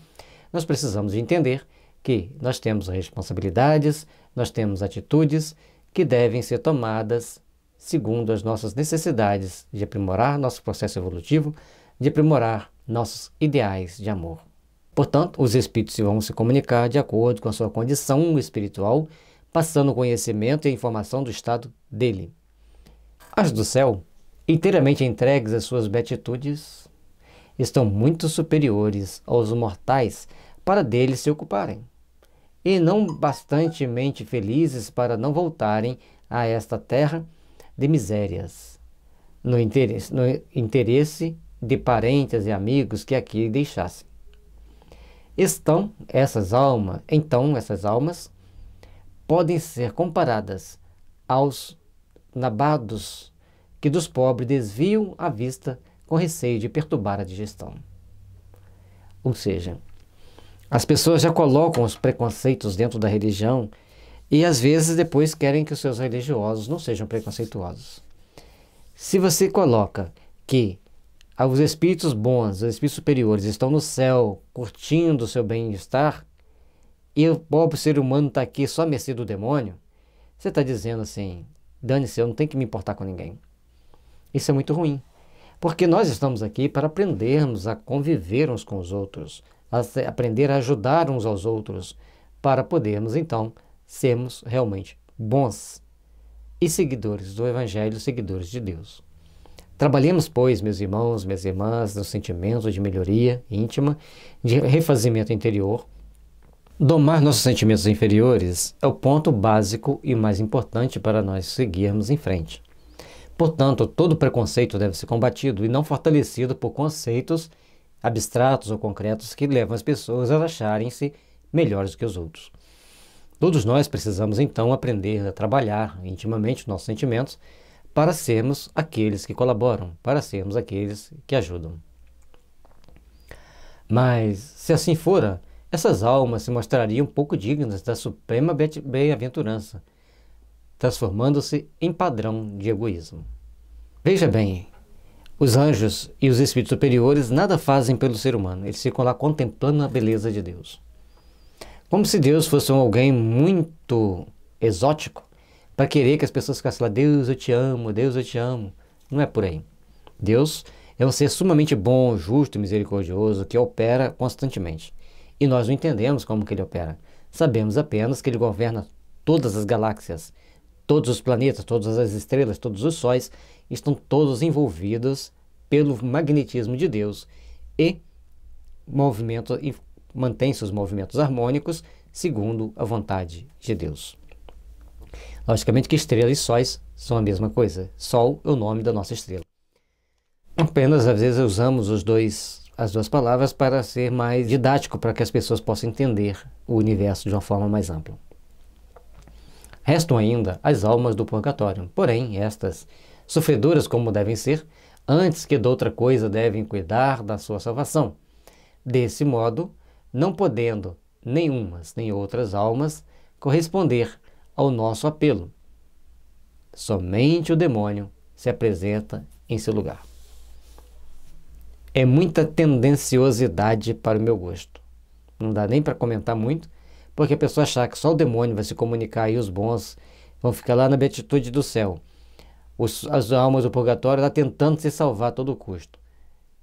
nós precisamos de entender que nós temos responsabilidades, nós temos atitudes que devem ser tomadas segundo as nossas necessidades de aprimorar nosso processo evolutivo, de aprimorar nossos ideais de amor. Portanto, os espíritos vão se comunicar de acordo com a sua condição espiritual, passando o conhecimento e a informação do estado dele. As do céu, inteiramente entregues às suas beatitudes, estão muito superiores aos mortais para deles se ocuparem, e não bastantemente felizes para não voltarem a esta terra de misérias, no interesse de parentes e amigos que aqui deixassem. Essas almas podem ser comparadas aos nabados que dos pobres desviam a vista com receio de perturbar a digestão. Ou seja, as pessoas já colocam os preconceitos dentro da religião e às vezes depois querem que os seus religiosos não sejam preconceituosos. Se você coloca que os espíritos bons, os espíritos superiores estão no céu curtindo o seu bem-estar e o pobre ser humano está aqui só à mercê do demônio, você está dizendo assim, dane-se, eu não tenho que me importar com ninguém. Isso é muito ruim, porque nós estamos aqui para aprendermos a conviver uns com os outros, a aprender a ajudar uns aos outros, para podermos então sermos realmente bons e seguidores do Evangelho, seguidores de Deus. Trabalhemos, pois, meus irmãos, minhas irmãs, no sentimento de melhoria íntima, de refazimento interior, Domar nossos sentimentos inferiores é o ponto básico e mais importante para nós seguirmos em frente. Portanto, todo preconceito deve ser combatido e não fortalecido por conceitos abstratos ou concretos que levam as pessoas a acharem-se melhores do que os outros. Todos nós precisamos, então, aprender a trabalhar intimamente nossos sentimentos para sermos aqueles que colaboram, para sermos aqueles que ajudam. Mas, se assim fora, essas almas se mostrariam pouco dignas da suprema bem-aventurança, transformando-se em padrão de egoísmo. Veja bem, os anjos e os espíritos superiores nada fazem pelo ser humano, eles ficam lá contemplando a beleza de Deus. Como se Deus fosse alguém muito exótico para querer que as pessoas ficassem lá, Deus eu te amo, Deus eu te amo. Não é por aí. Deus é um ser sumamente bom, justo e misericordioso que opera constantemente. E nós não entendemos como que ele opera. Sabemos apenas que ele governa todas as galáxias, todos os planetas, todas as estrelas, todos os sóis, estão todos envolvidos pelo magnetismo de Deus e mantém seus movimentos harmônicos segundo a vontade de Deus. Logicamente que estrelas e sóis são a mesma coisa. Sol é o nome da nossa estrela. Apenas, às vezes, usamos as duas palavras para ser mais didático, para que as pessoas possam entender o universo de uma forma mais ampla. Restam ainda as almas do purgatório, porém, estas, sofredoras como devem ser, antes que de outra coisa devem cuidar da sua salvação. Desse modo, não podendo nenhumas nem outras almas corresponder ao nosso apelo. Somente o demônio se apresenta em seu lugar. É muita tendenciosidade para o meu gosto. Não dá nem para comentar muito, porque a pessoa achar que só o demônio vai se comunicar e os bons vão ficar lá na beatitude do céu. As almas do purgatório lá tentando se salvar a todo custo.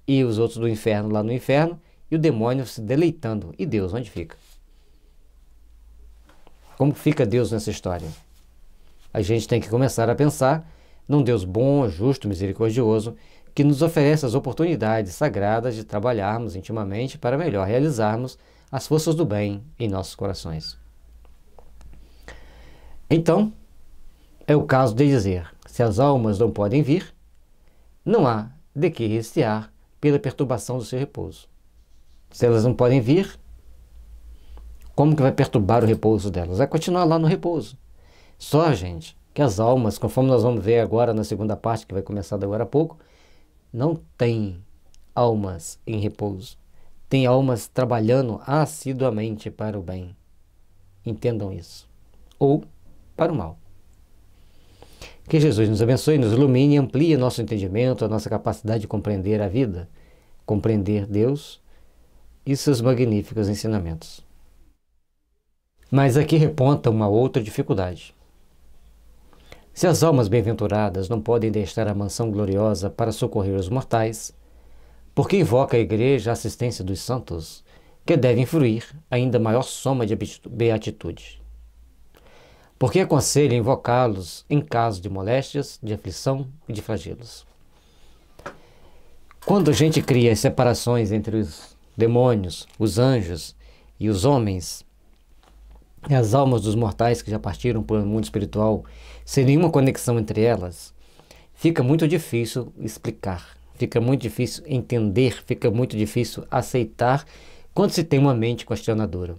E os outros do inferno lá no inferno e o demônio se deleitando. E Deus, onde fica? Como fica Deus nessa história? A gente tem que começar a pensar num Deus bom, justo, misericordioso, que nos oferece as oportunidades sagradas de trabalharmos intimamente para melhor realizarmos as forças do bem em nossos corações. Então, é o caso de dizer, se as almas não podem vir, não há de que recear pela perturbação do seu repouso. Se elas não podem vir, como que vai perturbar o repouso delas? Vai continuar lá no repouso. Só, gente, que as almas, conforme nós vamos ver agora na segunda parte, que vai começar agora a pouco, não tem almas em repouso. Tem almas trabalhando assiduamente para o bem. Entendam isso. Ou para o mal. Que Jesus nos abençoe, nos ilumine e amplie nosso entendimento, a nossa capacidade de compreender a vida, compreender Deus e seus magníficos ensinamentos. Mas aqui reponta uma outra dificuldade. Se as almas bem-aventuradas não podem deixar a mansão gloriosa para socorrer os mortais, por que invoca a Igreja a assistência dos santos, que devem fruir ainda maior soma de beatitude? Por que aconselha invocá-los em caso de moléstias, de aflição e de flagelos? Quando a gente cria separações entre os demônios, os anjos e os homens, e as almas dos mortais que já partiram para o mundo espiritual, sem nenhuma conexão entre elas, fica muito difícil explicar, fica muito difícil entender, fica muito difícil aceitar quando se tem uma mente questionadora.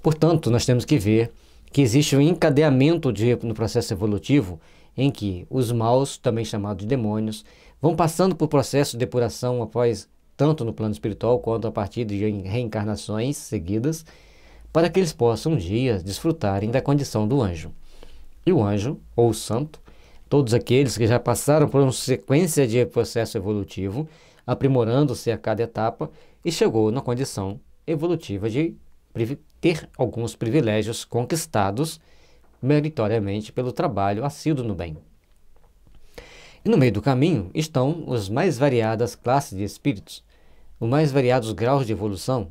Portanto, nós temos que ver que existe um encadeamento no processo evolutivo em que os maus, também chamados de demônios, vão passando por processo de depuração após, tanto no plano espiritual quanto a partir de reencarnações seguidas, para que eles possam um dia desfrutarem da condição do anjo. E o anjo, ou o santo, todos aqueles que já passaram por uma sequência de processo evolutivo, aprimorando-se a cada etapa, e chegou na condição evolutiva de ter alguns privilégios conquistados meritoriamente pelo trabalho assíduo no bem. E no meio do caminho estão as mais variadas classes de espíritos, os mais variados graus de evolução,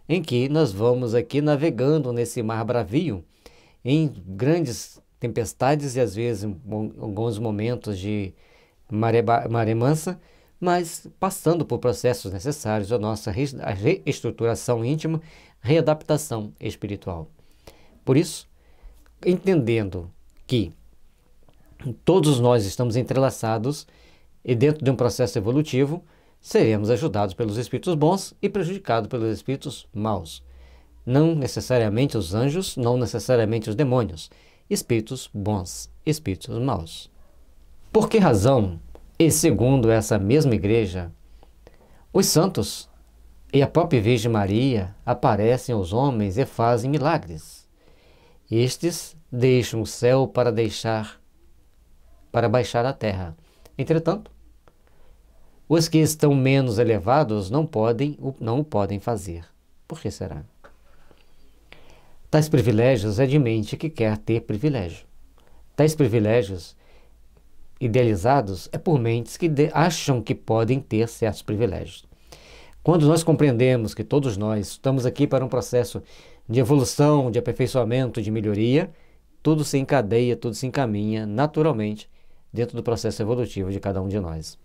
em que nós vamos aqui navegando nesse mar bravio, em grandes tempestades e às vezes em alguns momentos de maré mansa, mas passando por processos necessários à nossa reestruturação íntima, readaptação espiritual. Por isso, entendendo que todos nós estamos entrelaçados e dentro de um processo evolutivo, seremos ajudados pelos espíritos bons e prejudicados pelos espíritos maus. Não necessariamente os anjos, não necessariamente os demônios. Espíritos bons, espíritos maus. Por que razão, e segundo essa mesma igreja, os santos e a própria Virgem Maria aparecem aos homens e fazem milagres? Estes deixam o céu para baixar a terra. Entretanto, os que estão menos elevados não o podem fazer. Por que será? Tais privilégios é de mente que quer ter privilégio. Tais privilégios idealizados é por mentes que acham que podem ter certos privilégios. Quando nós compreendemos que todos nós estamos aqui para um processo de evolução, de aperfeiçoamento, de melhoria, tudo se encadeia, tudo se encaminha naturalmente dentro do processo evolutivo de cada um de nós.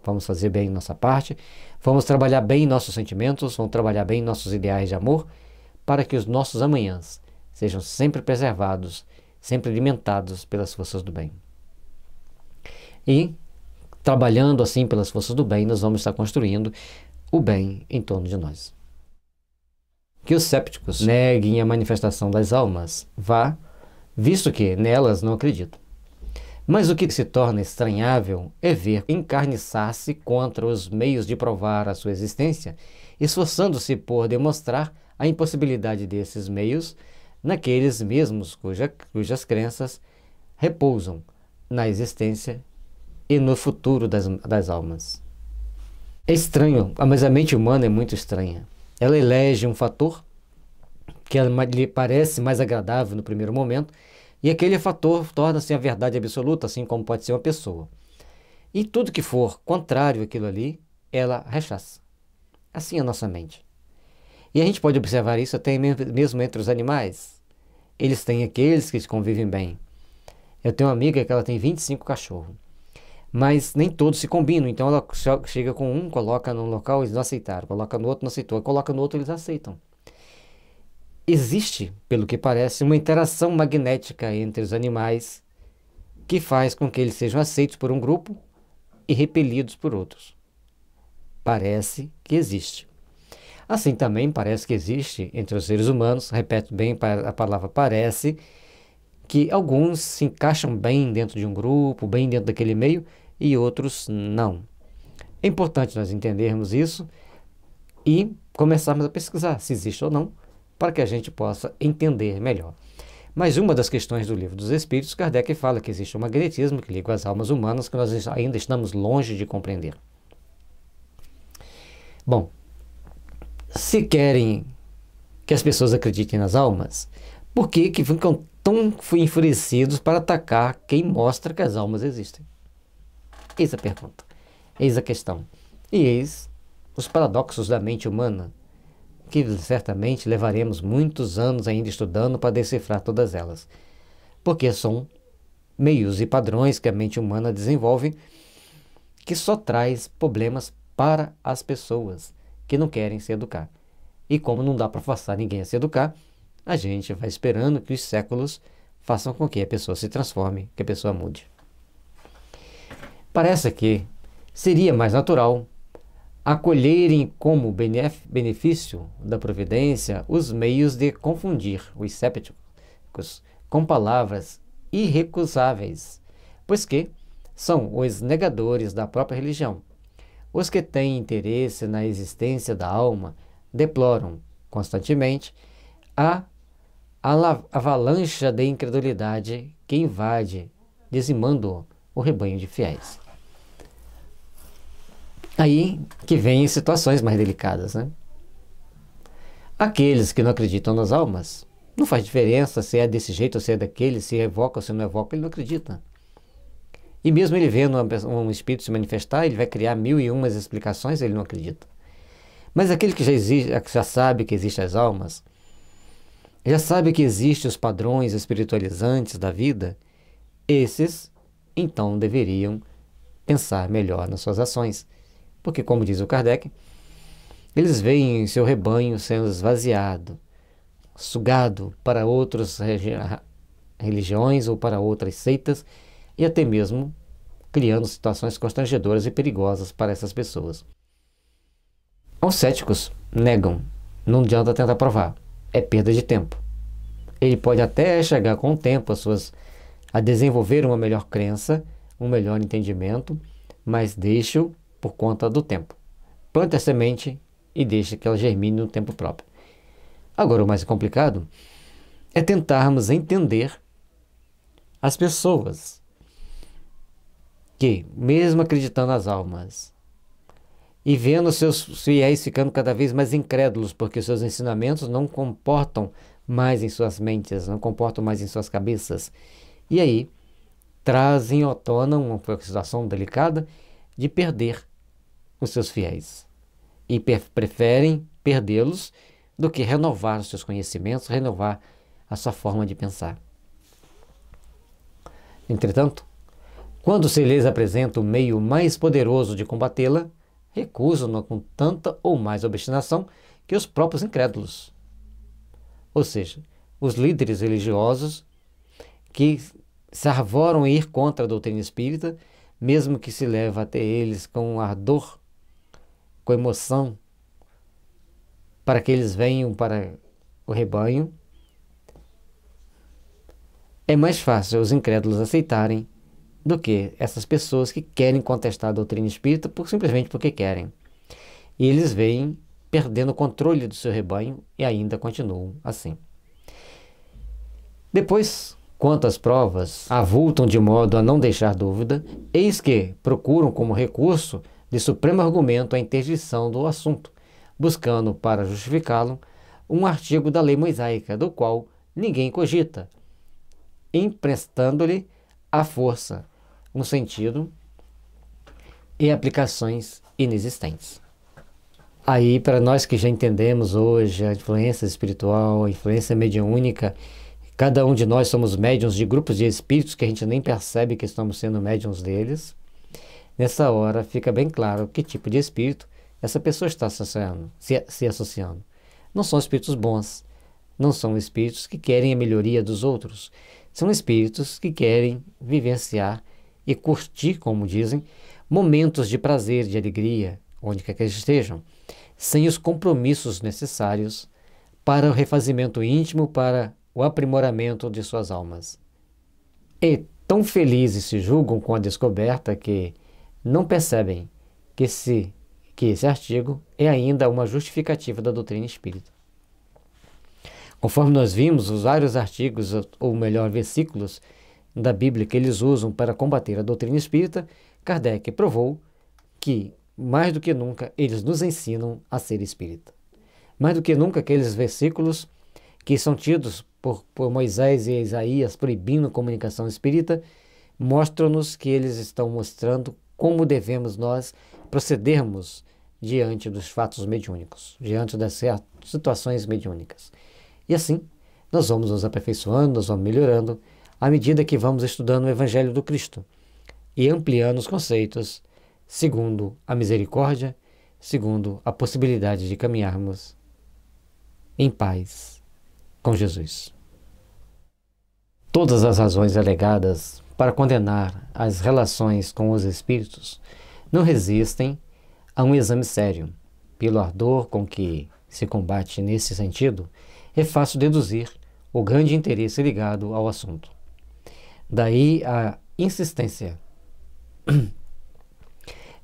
Vamos fazer bem nossa parte, vamos trabalhar bem nossos sentimentos, vamos trabalhar bem nossos ideais de amor, para que os nossos amanhãs sejam sempre preservados, sempre alimentados pelas forças do bem. E, trabalhando assim pelas forças do bem, nós vamos estar construindo o bem em torno de nós. Que os sépticos neguem a manifestação das almas, visto que nelas não acreditam. Mas o que se torna estranhável é ver encarniçar-se contra os meios de provar a sua existência, esforçando-se por demonstrar a impossibilidade desses meios naqueles mesmos cujas crenças repousam na existência e no futuro das almas. É estranho, mas a mente humana é muito estranha. Ela elege um fator que lhe parece mais agradável no primeiro momento, e aquele fator torna-se a verdade absoluta, assim como pode ser uma pessoa. E tudo que for contrário àquilo ali, ela rechaça. Assim é a nossa mente. E a gente pode observar isso até mesmo entre os animais. Eles têm aqueles que convivem bem. Eu tenho uma amiga que ela tem 25 cachorros. Mas nem todos se combinam. Então ela chega com um, coloca num local, eles não aceitaram. Coloca no outro, não aceitou. Coloca no outro, eles aceitam. Existe, pelo que parece, uma interação magnética entre os animais que faz com que eles sejam aceitos por um grupo e repelidos por outros. Parece que existe. Assim também parece que existe entre os seres humanos, repete bem a palavra parece, que alguns se encaixam bem dentro de um grupo, bem dentro daquele meio, e outros não. É importante nós entendermos isso e começarmos a pesquisar se existe ou não, para que a gente possa entender melhor. Mas uma das questões do Livro dos Espíritos, Kardec fala que existe um magnetismo que liga as almas humanas que nós ainda estamos longe de compreender. Bom, se querem que as pessoas acreditem nas almas, por que ficam tão enfurecidos para atacar quem mostra que as almas existem? Eis a pergunta, eis a questão, e eis os paradoxos da mente humana, que certamente levaremos muitos anos ainda estudando para decifrar todas elas, porque são meios e padrões que a mente humana desenvolve que só traz problemas para as pessoas que não querem se educar. E como não dá para forçar ninguém a se educar, a gente vai esperando que os séculos façam com que a pessoa se transforme, que a pessoa mude. Parece que seria mais natural acolherem como benefício da providência os meios de confundir os sépticos com palavras irrecusáveis, pois que são os negadores da própria religião. Os que têm interesse na existência da alma deploram constantemente a avalanche de incredulidade que invade, dizimando o rebanho de fiéis. Aí que vem situações mais delicadas, né? Aqueles que não acreditam nas almas, não faz diferença se é desse jeito ou se é daquele, se evoca ou se não evoca, ele não acredita. E mesmo ele vendo um espírito se manifestar, ele vai criar 1001 explicações, ele não acredita. Mas aquele que já sabe que existem as almas, já sabe que existem os padrões espiritualizantes da vida, esses, então, deveriam pensar melhor nas suas ações, Porque, como diz o Kardec, eles veem seu rebanho sendo esvaziado, sugado para outras religiões ou para outras seitas e até mesmo criando situações constrangedoras e perigosas para essas pessoas. Os céticos negam, não adianta tentar provar, é perda de tempo. Ele pode até chegar com o tempo a desenvolver uma melhor crença, um melhor entendimento, mas deixa-o por conta do tempo. Plante a semente e deixe que ela germine no tempo próprio. Agora, o mais complicado é tentarmos entender as pessoas que, mesmo acreditando nas almas e vendo seus fiéis ficando cada vez mais incrédulos, porque seus ensinamentos não comportam mais em suas mentes, não comportam mais em suas cabeças, e aí trazem à tona uma situação delicada de perder os seus fiéis e preferem perdê-los do que renovar os seus conhecimentos, renovar a sua forma de pensar. Entretanto, quando se lhes apresenta o meio mais poderoso de combatê-la, recusam-no com tanta ou mais obstinação que os próprios incrédulos. Ou seja, os líderes religiosos que se arvoram a ir contra a doutrina espírita, mesmo que se leve até eles com ardor, com emoção, para que eles venham para o rebanho, é mais fácil os incrédulos aceitarem do que essas pessoas que querem contestar a doutrina espírita simplesmente porque querem. E eles vêm perdendo o controle do seu rebanho e ainda continuam assim. Depois, quanto às provas, avultam de modo a não deixar dúvida, eis que procuram como recurso de supremo argumento a interdição do assunto, buscando para justificá-lo um artigo da lei mosaica, do qual ninguém cogita, emprestando-lhe a força, um sentido e aplicações inexistentes. Aí, para nós que já entendemos hoje a influência espiritual, a influência mediúnica, cada um de nós somos médiuns de grupos de espíritos que a gente nem percebe que estamos sendo médiuns deles. Nessa hora fica bem claro que tipo de espírito essa pessoa está se associando. Não são espíritos bons, não são espíritos que querem a melhoria dos outros, são espíritos que querem vivenciar e curtir, como dizem, momentos de prazer, de alegria, onde quer que eles estejam, sem os compromissos necessários para o refazimento íntimo, para o aprimoramento de suas almas. E tão felizes se julgam com a descoberta que não percebem que esse artigo é ainda uma justificativa da doutrina espírita. Conforme nós vimos, os vários artigos, ou melhor, versículos da Bíblia que eles usam para combater a doutrina espírita, Kardec provou que, mais do que nunca, eles nos ensinam a ser espírita. Mais do que nunca, aqueles versículos que são tidos por Moisés e Isaías proibindo a comunicação espírita, mostram-nos que eles estão mostrando como devemos nós procedermos diante dos fatos mediúnicos, diante das situações mediúnicas. E assim, nós vamos nos aperfeiçoando, nós vamos melhorando, à medida que vamos estudando o Evangelho do Cristo e ampliando os conceitos, segundo a misericórdia, segundo a possibilidade de caminharmos em paz com Jesus. Todas as razões alegadas para condenar as relações com os espíritos não resistem a um exame sério. Pelo ardor com que se combate nesse sentido, é fácil deduzir o grande interesse ligado ao assunto. Daí a insistência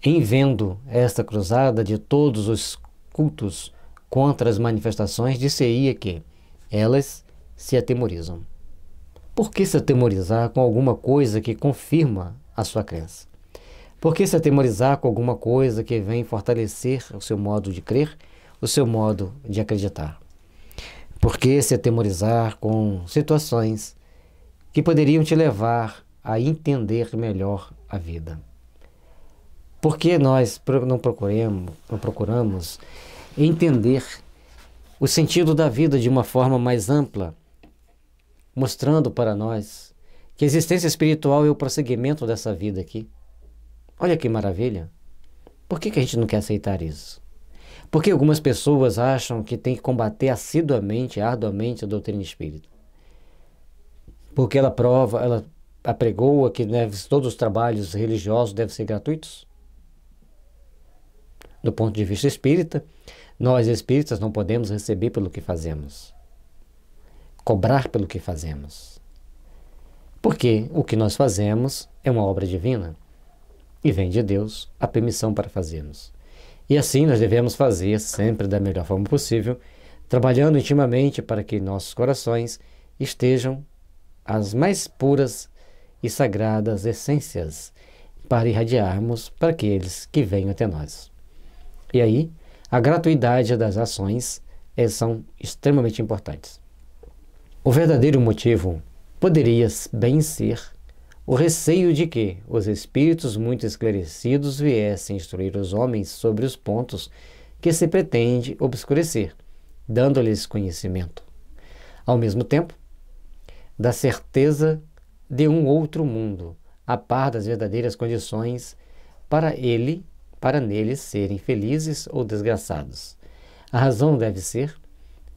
em vendo esta cruzada de todos os cultos contra as manifestações, dir-se-ia que elas se atemorizam. Por que se atemorizar com alguma coisa que confirma a sua crença? Por que se atemorizar com alguma coisa que vem fortalecer o seu modo de crer, o seu modo de acreditar? Por que se atemorizar com situações que poderiam te levar a entender melhor a vida? Por que nós não procuramos entender o sentido da vida de uma forma mais ampla, mostrando para nós que a existência espiritual é o prosseguimento dessa vida aqui? Olha que maravilha! Por que a gente não quer aceitar isso? Porque algumas pessoas acham que tem que combater assiduamente, arduamente a doutrina espírita. Porque ela apregoa que todos os trabalhos religiosos devem ser gratuitos. Do ponto de vista espírita, nós espíritas não podemos receber pelo que fazemos, cobrar pelo que fazemos. Porque o que nós fazemos é uma obra divina e vem de Deus a permissão para fazermos. E assim nós devemos fazer sempre da melhor forma possível, trabalhando intimamente para que nossos corações estejam as mais puras e sagradas essências para irradiarmos para aqueles que venham até nós. E aí, a gratuidade das ações são extremamente importantes. O verdadeiro motivo poderia bem ser o receio de que os espíritos muito esclarecidos viessem instruir os homens sobre os pontos que se pretende obscurecer, dando-lhes conhecimento. Ao mesmo tempo, da certeza de um outro mundo, a par das verdadeiras condições para neles serem felizes ou desgraçados. A razão deve ser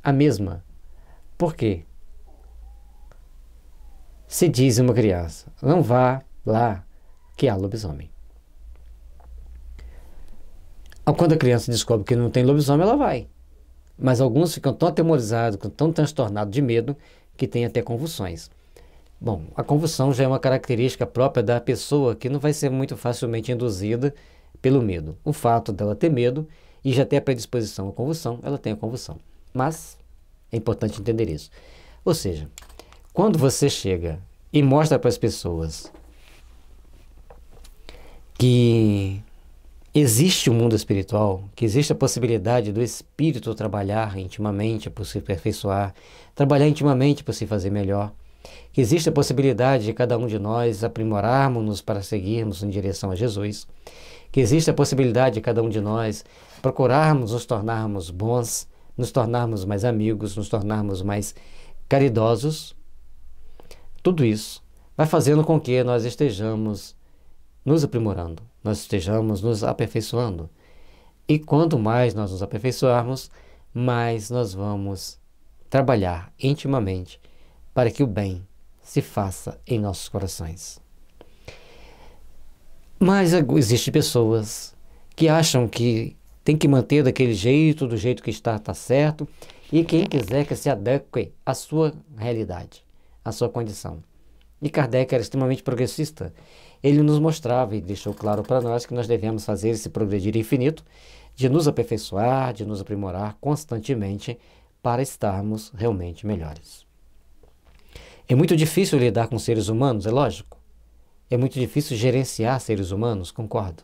a mesma. Por quê? Se diz uma criança, não vá lá que há lobisomem. Quando a criança descobre que não tem lobisomem, ela vai. Mas alguns ficam tão atemorizados, tão transtornados de medo, que têm até convulsões. Bom, a convulsão já é uma característica própria da pessoa que não vai ser muito facilmente induzida pelo medo. O fato dela ter medo e já ter a predisposição à convulsão, ela tem a convulsão. Mas é importante entender isso. Ou seja, quando você chega e mostra para as pessoas que existe um mundo espiritual, que existe a possibilidade do espírito trabalhar intimamente por se aperfeiçoar, trabalhar intimamente por se fazer melhor, que existe a possibilidade de cada um de nós aprimorarmos-nos para seguirmos em direção a Jesus, que existe a possibilidade de cada um de nós procurarmos nos tornarmos bons, nos tornarmos mais amigos, nos tornarmos mais caridosos. Tudo isso vai fazendo com que nós estejamos nos aprimorando, nós estejamos nos aperfeiçoando. E quanto mais nós nos aperfeiçoarmos, mais nós vamos trabalhar intimamente para que o bem se faça em nossos corações. Mas existem pessoas que acham que tem que manter daquele jeito, do jeito que está certo, e quem quiser que se adeque à sua realidade, à sua condição. E Kardec era extremamente progressista. Ele nos mostrava e deixou claro para nós que nós devemos fazer esse progredir infinito, de nos aperfeiçoar, de nos aprimorar constantemente para estarmos realmente melhores. É muito difícil lidar com seres humanos, é lógico. É muito difícil gerenciar seres humanos, concordo.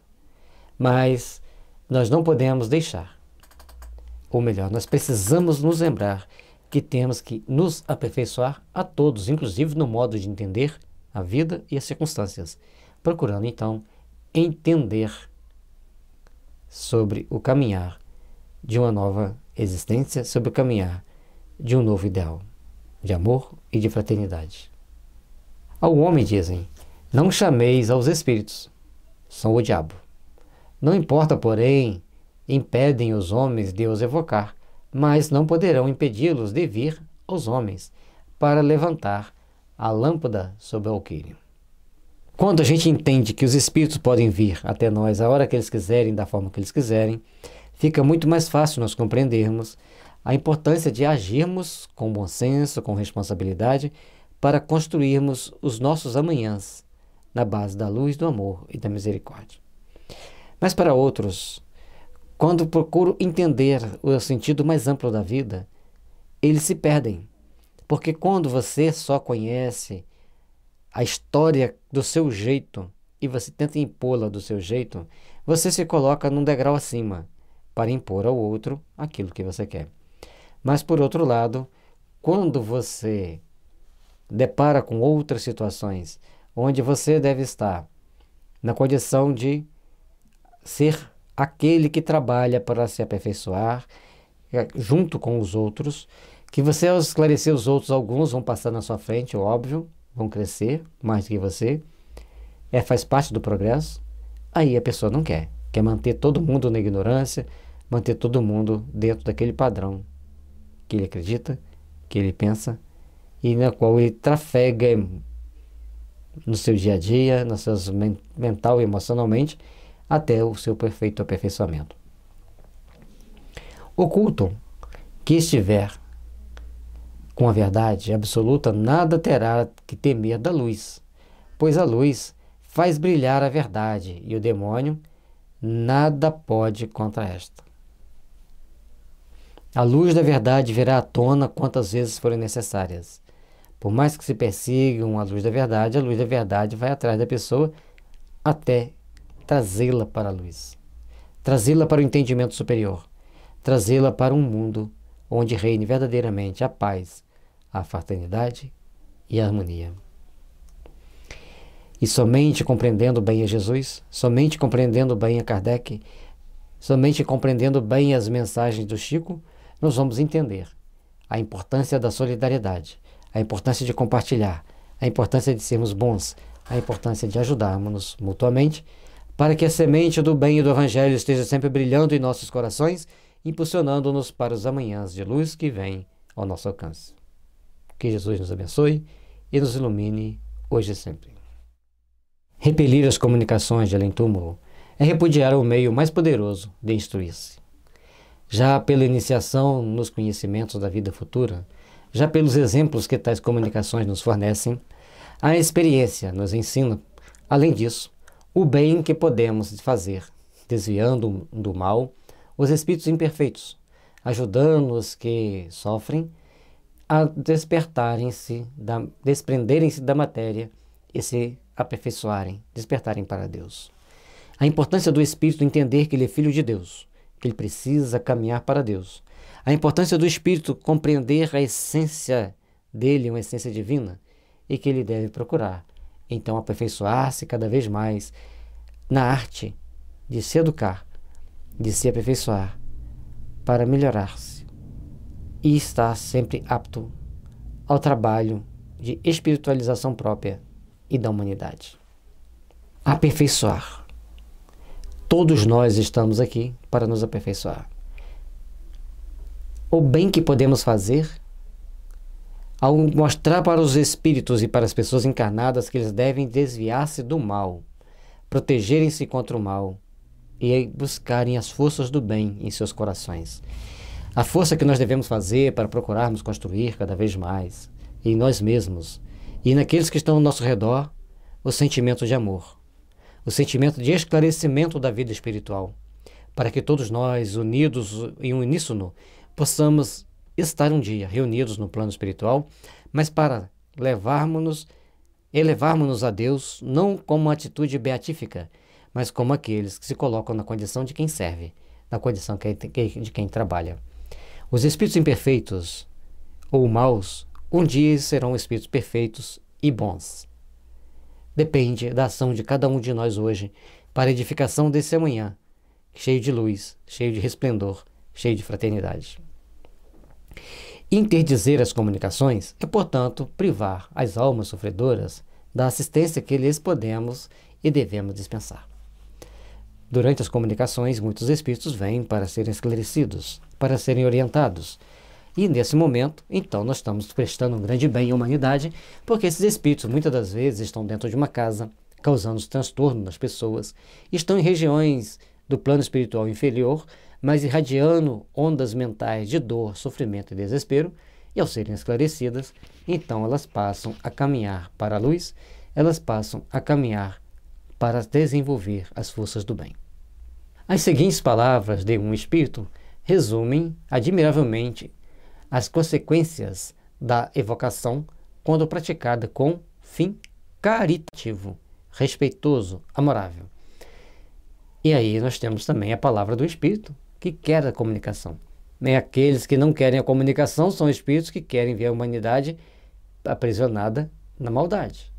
Mas nós não podemos deixar. Ou melhor, nós precisamos nos lembrar que temos que nos aperfeiçoar a todos, inclusive no modo de entender a vida e as circunstâncias, procurando então entender sobre o caminhar de uma nova existência, sobre o caminhar de um novo ideal, de amor e de fraternidade. Ao homem dizem, não chameis aos espíritos, são o diabo. Não importa, porém, impedem os homens de os evocar, mas não poderão impedi-los de vir aos homens para levantar a lâmpada sobre o alqueire. Quando a gente entende que os espíritos podem vir até nós a hora que eles quiserem, da forma que eles quiserem, fica muito mais fácil nós compreendermos a importância de agirmos com bom senso, com responsabilidade, para construirmos os nossos amanhãs na base da luz, do amor e da misericórdia. Mas para outros, quando procuram entender o sentido mais amplo da vida, eles se perdem. Porque quando você só conhece a história do seu jeito e você tenta impô-la do seu jeito, você se coloca num degrau acima para impor ao outro aquilo que você quer. Mas, por outro lado, quando você depara com outras situações onde você deve estar na condição de ser aquele que trabalha para se aperfeiçoar junto com os outros, que você, ao esclarecer os outros, alguns vão passar na sua frente, óbvio, vão crescer mais do que você, faz parte do progresso, aí a pessoa não quer. quer manter todo mundo na ignorância, manter todo mundo dentro daquele padrão que ele acredita, que ele pensa e na qual ele trafega no seu dia a dia, na sua mental e emocionalmente, até o seu perfeito aperfeiçoamento. O culto que estiver com a verdade absoluta nada terá que temer da luz, pois a luz faz brilhar a verdade e o demônio nada pode contra esta. A luz da verdade virá à tona quantas vezes forem necessárias. Por mais que se persigam a luz da verdade vai atrás da pessoa até trazê-la para a luz, trazê-la para o entendimento superior, trazê-la para um mundo onde reine verdadeiramente a paz, a fraternidade e a harmonia. E somente compreendendo bem a Jesus, somente compreendendo bem a Kardec, somente compreendendo bem as mensagens do Chico, nós vamos entender a importância da solidariedade, a importância de compartilhar, a importância de sermos bons, a importância de ajudarmos mutuamente, para que a semente do bem e do Evangelho esteja sempre brilhando em nossos corações, impulsionando-nos para os amanhãs de luz que vêm ao nosso alcance. Que Jesus nos abençoe e nos ilumine hoje e sempre. Repelir as comunicações de além-túmulo é repudiar o meio mais poderoso de instruir-se. Já pela iniciação nos conhecimentos da vida futura, já pelos exemplos que tais comunicações nos fornecem, a experiência nos ensina, além disso, o bem que podemos fazer, desviando do mal os espíritos imperfeitos, ajudando os que sofrem a desprenderem-se da matéria e se aperfeiçoarem, despertarem para Deus. A importância do espírito entender que ele é filho de Deus, que ele precisa caminhar para Deus. A importância do espírito compreender a essência dele, uma essência divina, e que ele deve procurar, então, aperfeiçoar-se cada vez mais na arte de se educar, de se aperfeiçoar, para melhorar-se e estar sempre apto ao trabalho de espiritualização própria e da humanidade. Aperfeiçoar. Todos nós estamos aqui para nos aperfeiçoar. O bem que podemos fazer ao mostrar para os espíritos e para as pessoas encarnadas que eles devem desviar-se do mal, protegerem-se contra o mal e buscarem as forças do bem em seus corações. A força que nós devemos fazer para procurarmos construir cada vez mais em nós mesmos e naqueles que estão ao nosso redor, o sentimento de amor, o sentimento de esclarecimento da vida espiritual, para que todos nós, unidos em um uníssono, possamos estar um dia reunidos no plano espiritual, mas para elevarmos-nos a Deus, não como uma atitude beatífica, mas como aqueles que se colocam na condição de quem serve, na condição de quem trabalha. Os espíritos imperfeitos ou maus, um dia serão espíritos perfeitos e bons. Depende da ação de cada um de nós hoje para a edificação desse amanhã, cheio de luz, cheio de resplendor, cheio de fraternidade. Interdizer as comunicações é, portanto, privar as almas sofredoras da assistência que lhes podemos e devemos dispensar. Durante as comunicações, muitos espíritos vêm para serem esclarecidos, para serem orientados. E nesse momento, então, nós estamos prestando um grande bem à humanidade, porque esses espíritos muitas das vezes estão dentro de uma casa, causando transtorno nas pessoas, estão em regiões do plano espiritual inferior, mas irradiando ondas mentais de dor, sofrimento e desespero, e ao serem esclarecidas, então elas passam a caminhar para a luz, elas passam a caminhar para desenvolver as forças do bem. As seguintes palavras de um espírito resumem admiravelmente as consequências da evocação quando praticada com fim caritativo, respeitoso, amorável. E aí nós temos também a palavra do espírito que quer a comunicação. Aqueles que não querem a comunicação são espíritos que querem ver a humanidade aprisionada na maldade.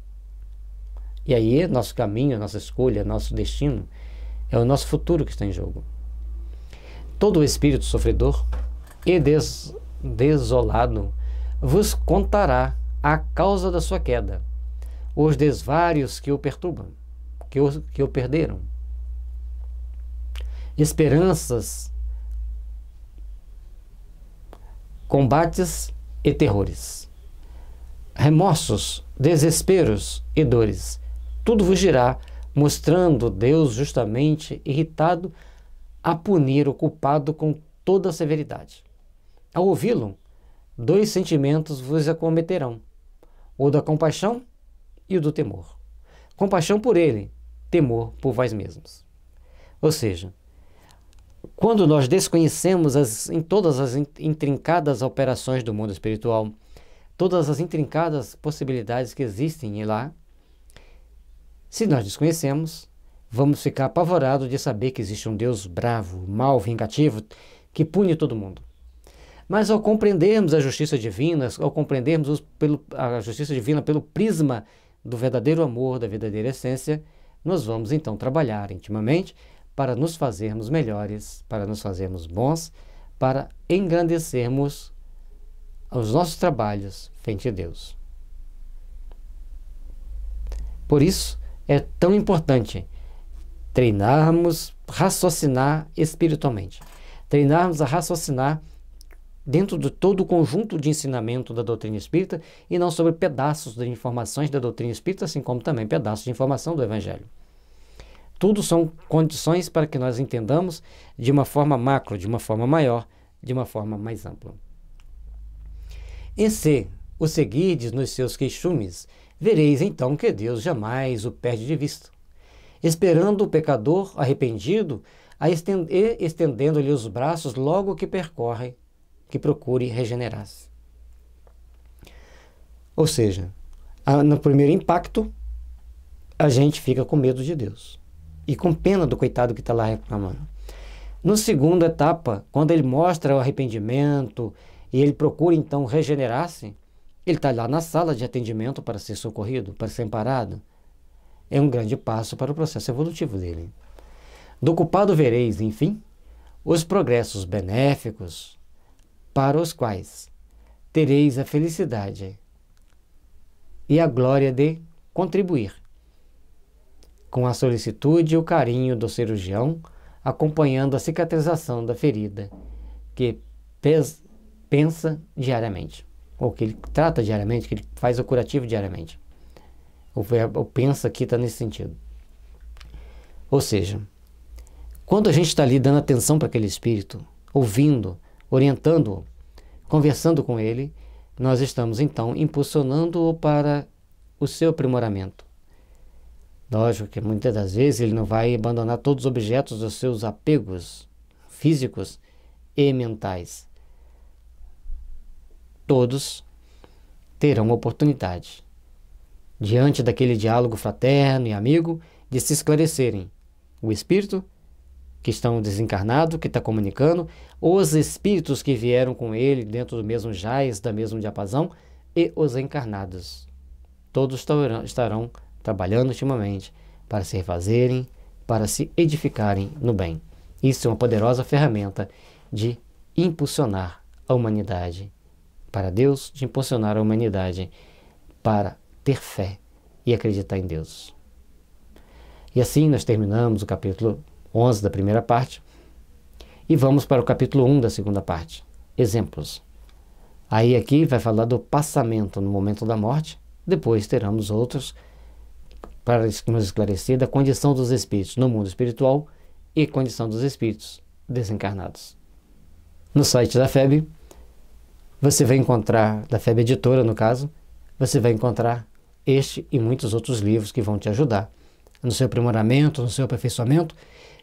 E aí nosso caminho, nossa escolha, nosso destino, é o nosso futuro que está em jogo. Todo espírito sofredor e desolado vos contará a causa da sua queda, os desvários que o perturbam, que o perderam. esperanças, combates e terrores, remorsos, desesperos e dores. Tudo vos dirá, mostrando Deus justamente irritado a punir o culpado com toda a severidade. Ao ouvi-lo, dois sentimentos vos acometerão, o da compaixão e o do temor. Compaixão por ele, temor por vós mesmos. Ou seja, quando nós desconhecemos em todas as intrincadas operações do mundo espiritual, todas as intrincadas possibilidades que existem lá, se nós desconhecemos, vamos ficar apavorados de saber que existe um Deus bravo, mau, vingativo, que pune todo mundo. Mas ao compreendermos a justiça divina, ao compreendermos a justiça divina pelo prisma do verdadeiro amor, da verdadeira essência, nós vamos então trabalhar intimamente para nos fazermos melhores, para nos fazermos bons, para engrandecermos os nossos trabalhos frente a Deus. Por isso, é tão importante treinarmos, raciocinar espiritualmente. Treinarmos a raciocinar dentro de todo o conjunto de ensinamento da doutrina espírita e não sobre pedaços de informações da doutrina espírita, assim como também pedaços de informação do Evangelho. Tudo são condições para que nós entendamos de uma forma macro, de uma forma maior, de uma forma mais ampla. E se o seguirdes nos seus queixumes, vereis então que Deus jamais o perde de vista, esperando o pecador arrependido, estendendo-lhe os braços logo que percorre, que procure regenerar-se. Ou seja, no primeiro impacto, a gente fica com medo de Deus e com pena do coitado que está lá reclamando. Na segunda etapa, quando ele mostra o arrependimento e ele procura então regenerar-se, ele está lá na sala de atendimento para ser socorrido, para ser amparado. É um grande passo para o processo evolutivo dele. Do culpado vereis, enfim, os progressos benéficos para os quais tereis a felicidade e a glória de contribuir com a solicitude e o carinho do cirurgião, acompanhando a cicatrização da ferida que pensa diariamente, ou que ele trata diariamente, que ele faz o curativo diariamente. O verbo pensa aqui está nesse sentido. Ou seja, quando a gente está ali dando atenção para aquele espírito, ouvindo, orientando-o, conversando com ele, nós estamos então impulsionando-o para o seu aprimoramento. Lógico que muitas das vezes ele não vai abandonar todos os objetos dos seus apegos físicos e mentais. Todos terão oportunidade, diante daquele diálogo fraterno e amigo, de se esclarecerem. O espírito que estão desencarnado, que está comunicando, os espíritos que vieram com ele dentro do mesmo jaz, da mesma diapasão, e os encarnados. Todos estarão trabalhando ultimamente para se refazerem, para se edificarem no bem. Isso é uma poderosa ferramenta de impulsionar a humanidade para Deus, de impulsionar a humanidade para ter fé e acreditar em Deus. E assim nós terminamos o capítulo 11 da primeira parte e vamos para o capítulo 1 da segunda parte. Exemplos. Aí aqui vai falar do passamento no momento da morte, depois teremos outros para nos esclarecer da condição dos espíritos no mundo espiritual e condição dos espíritos desencarnados. No site da FEB, você vai encontrar, da FEB Editora no caso, você vai encontrar este e muitos outros livros que vão te ajudar no seu aprimoramento, no seu aperfeiçoamento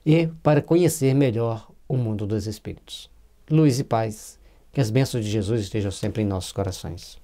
e para conhecer melhor o mundo dos espíritos. Luz e paz, que as bênçãos de Jesus estejam sempre em nossos corações.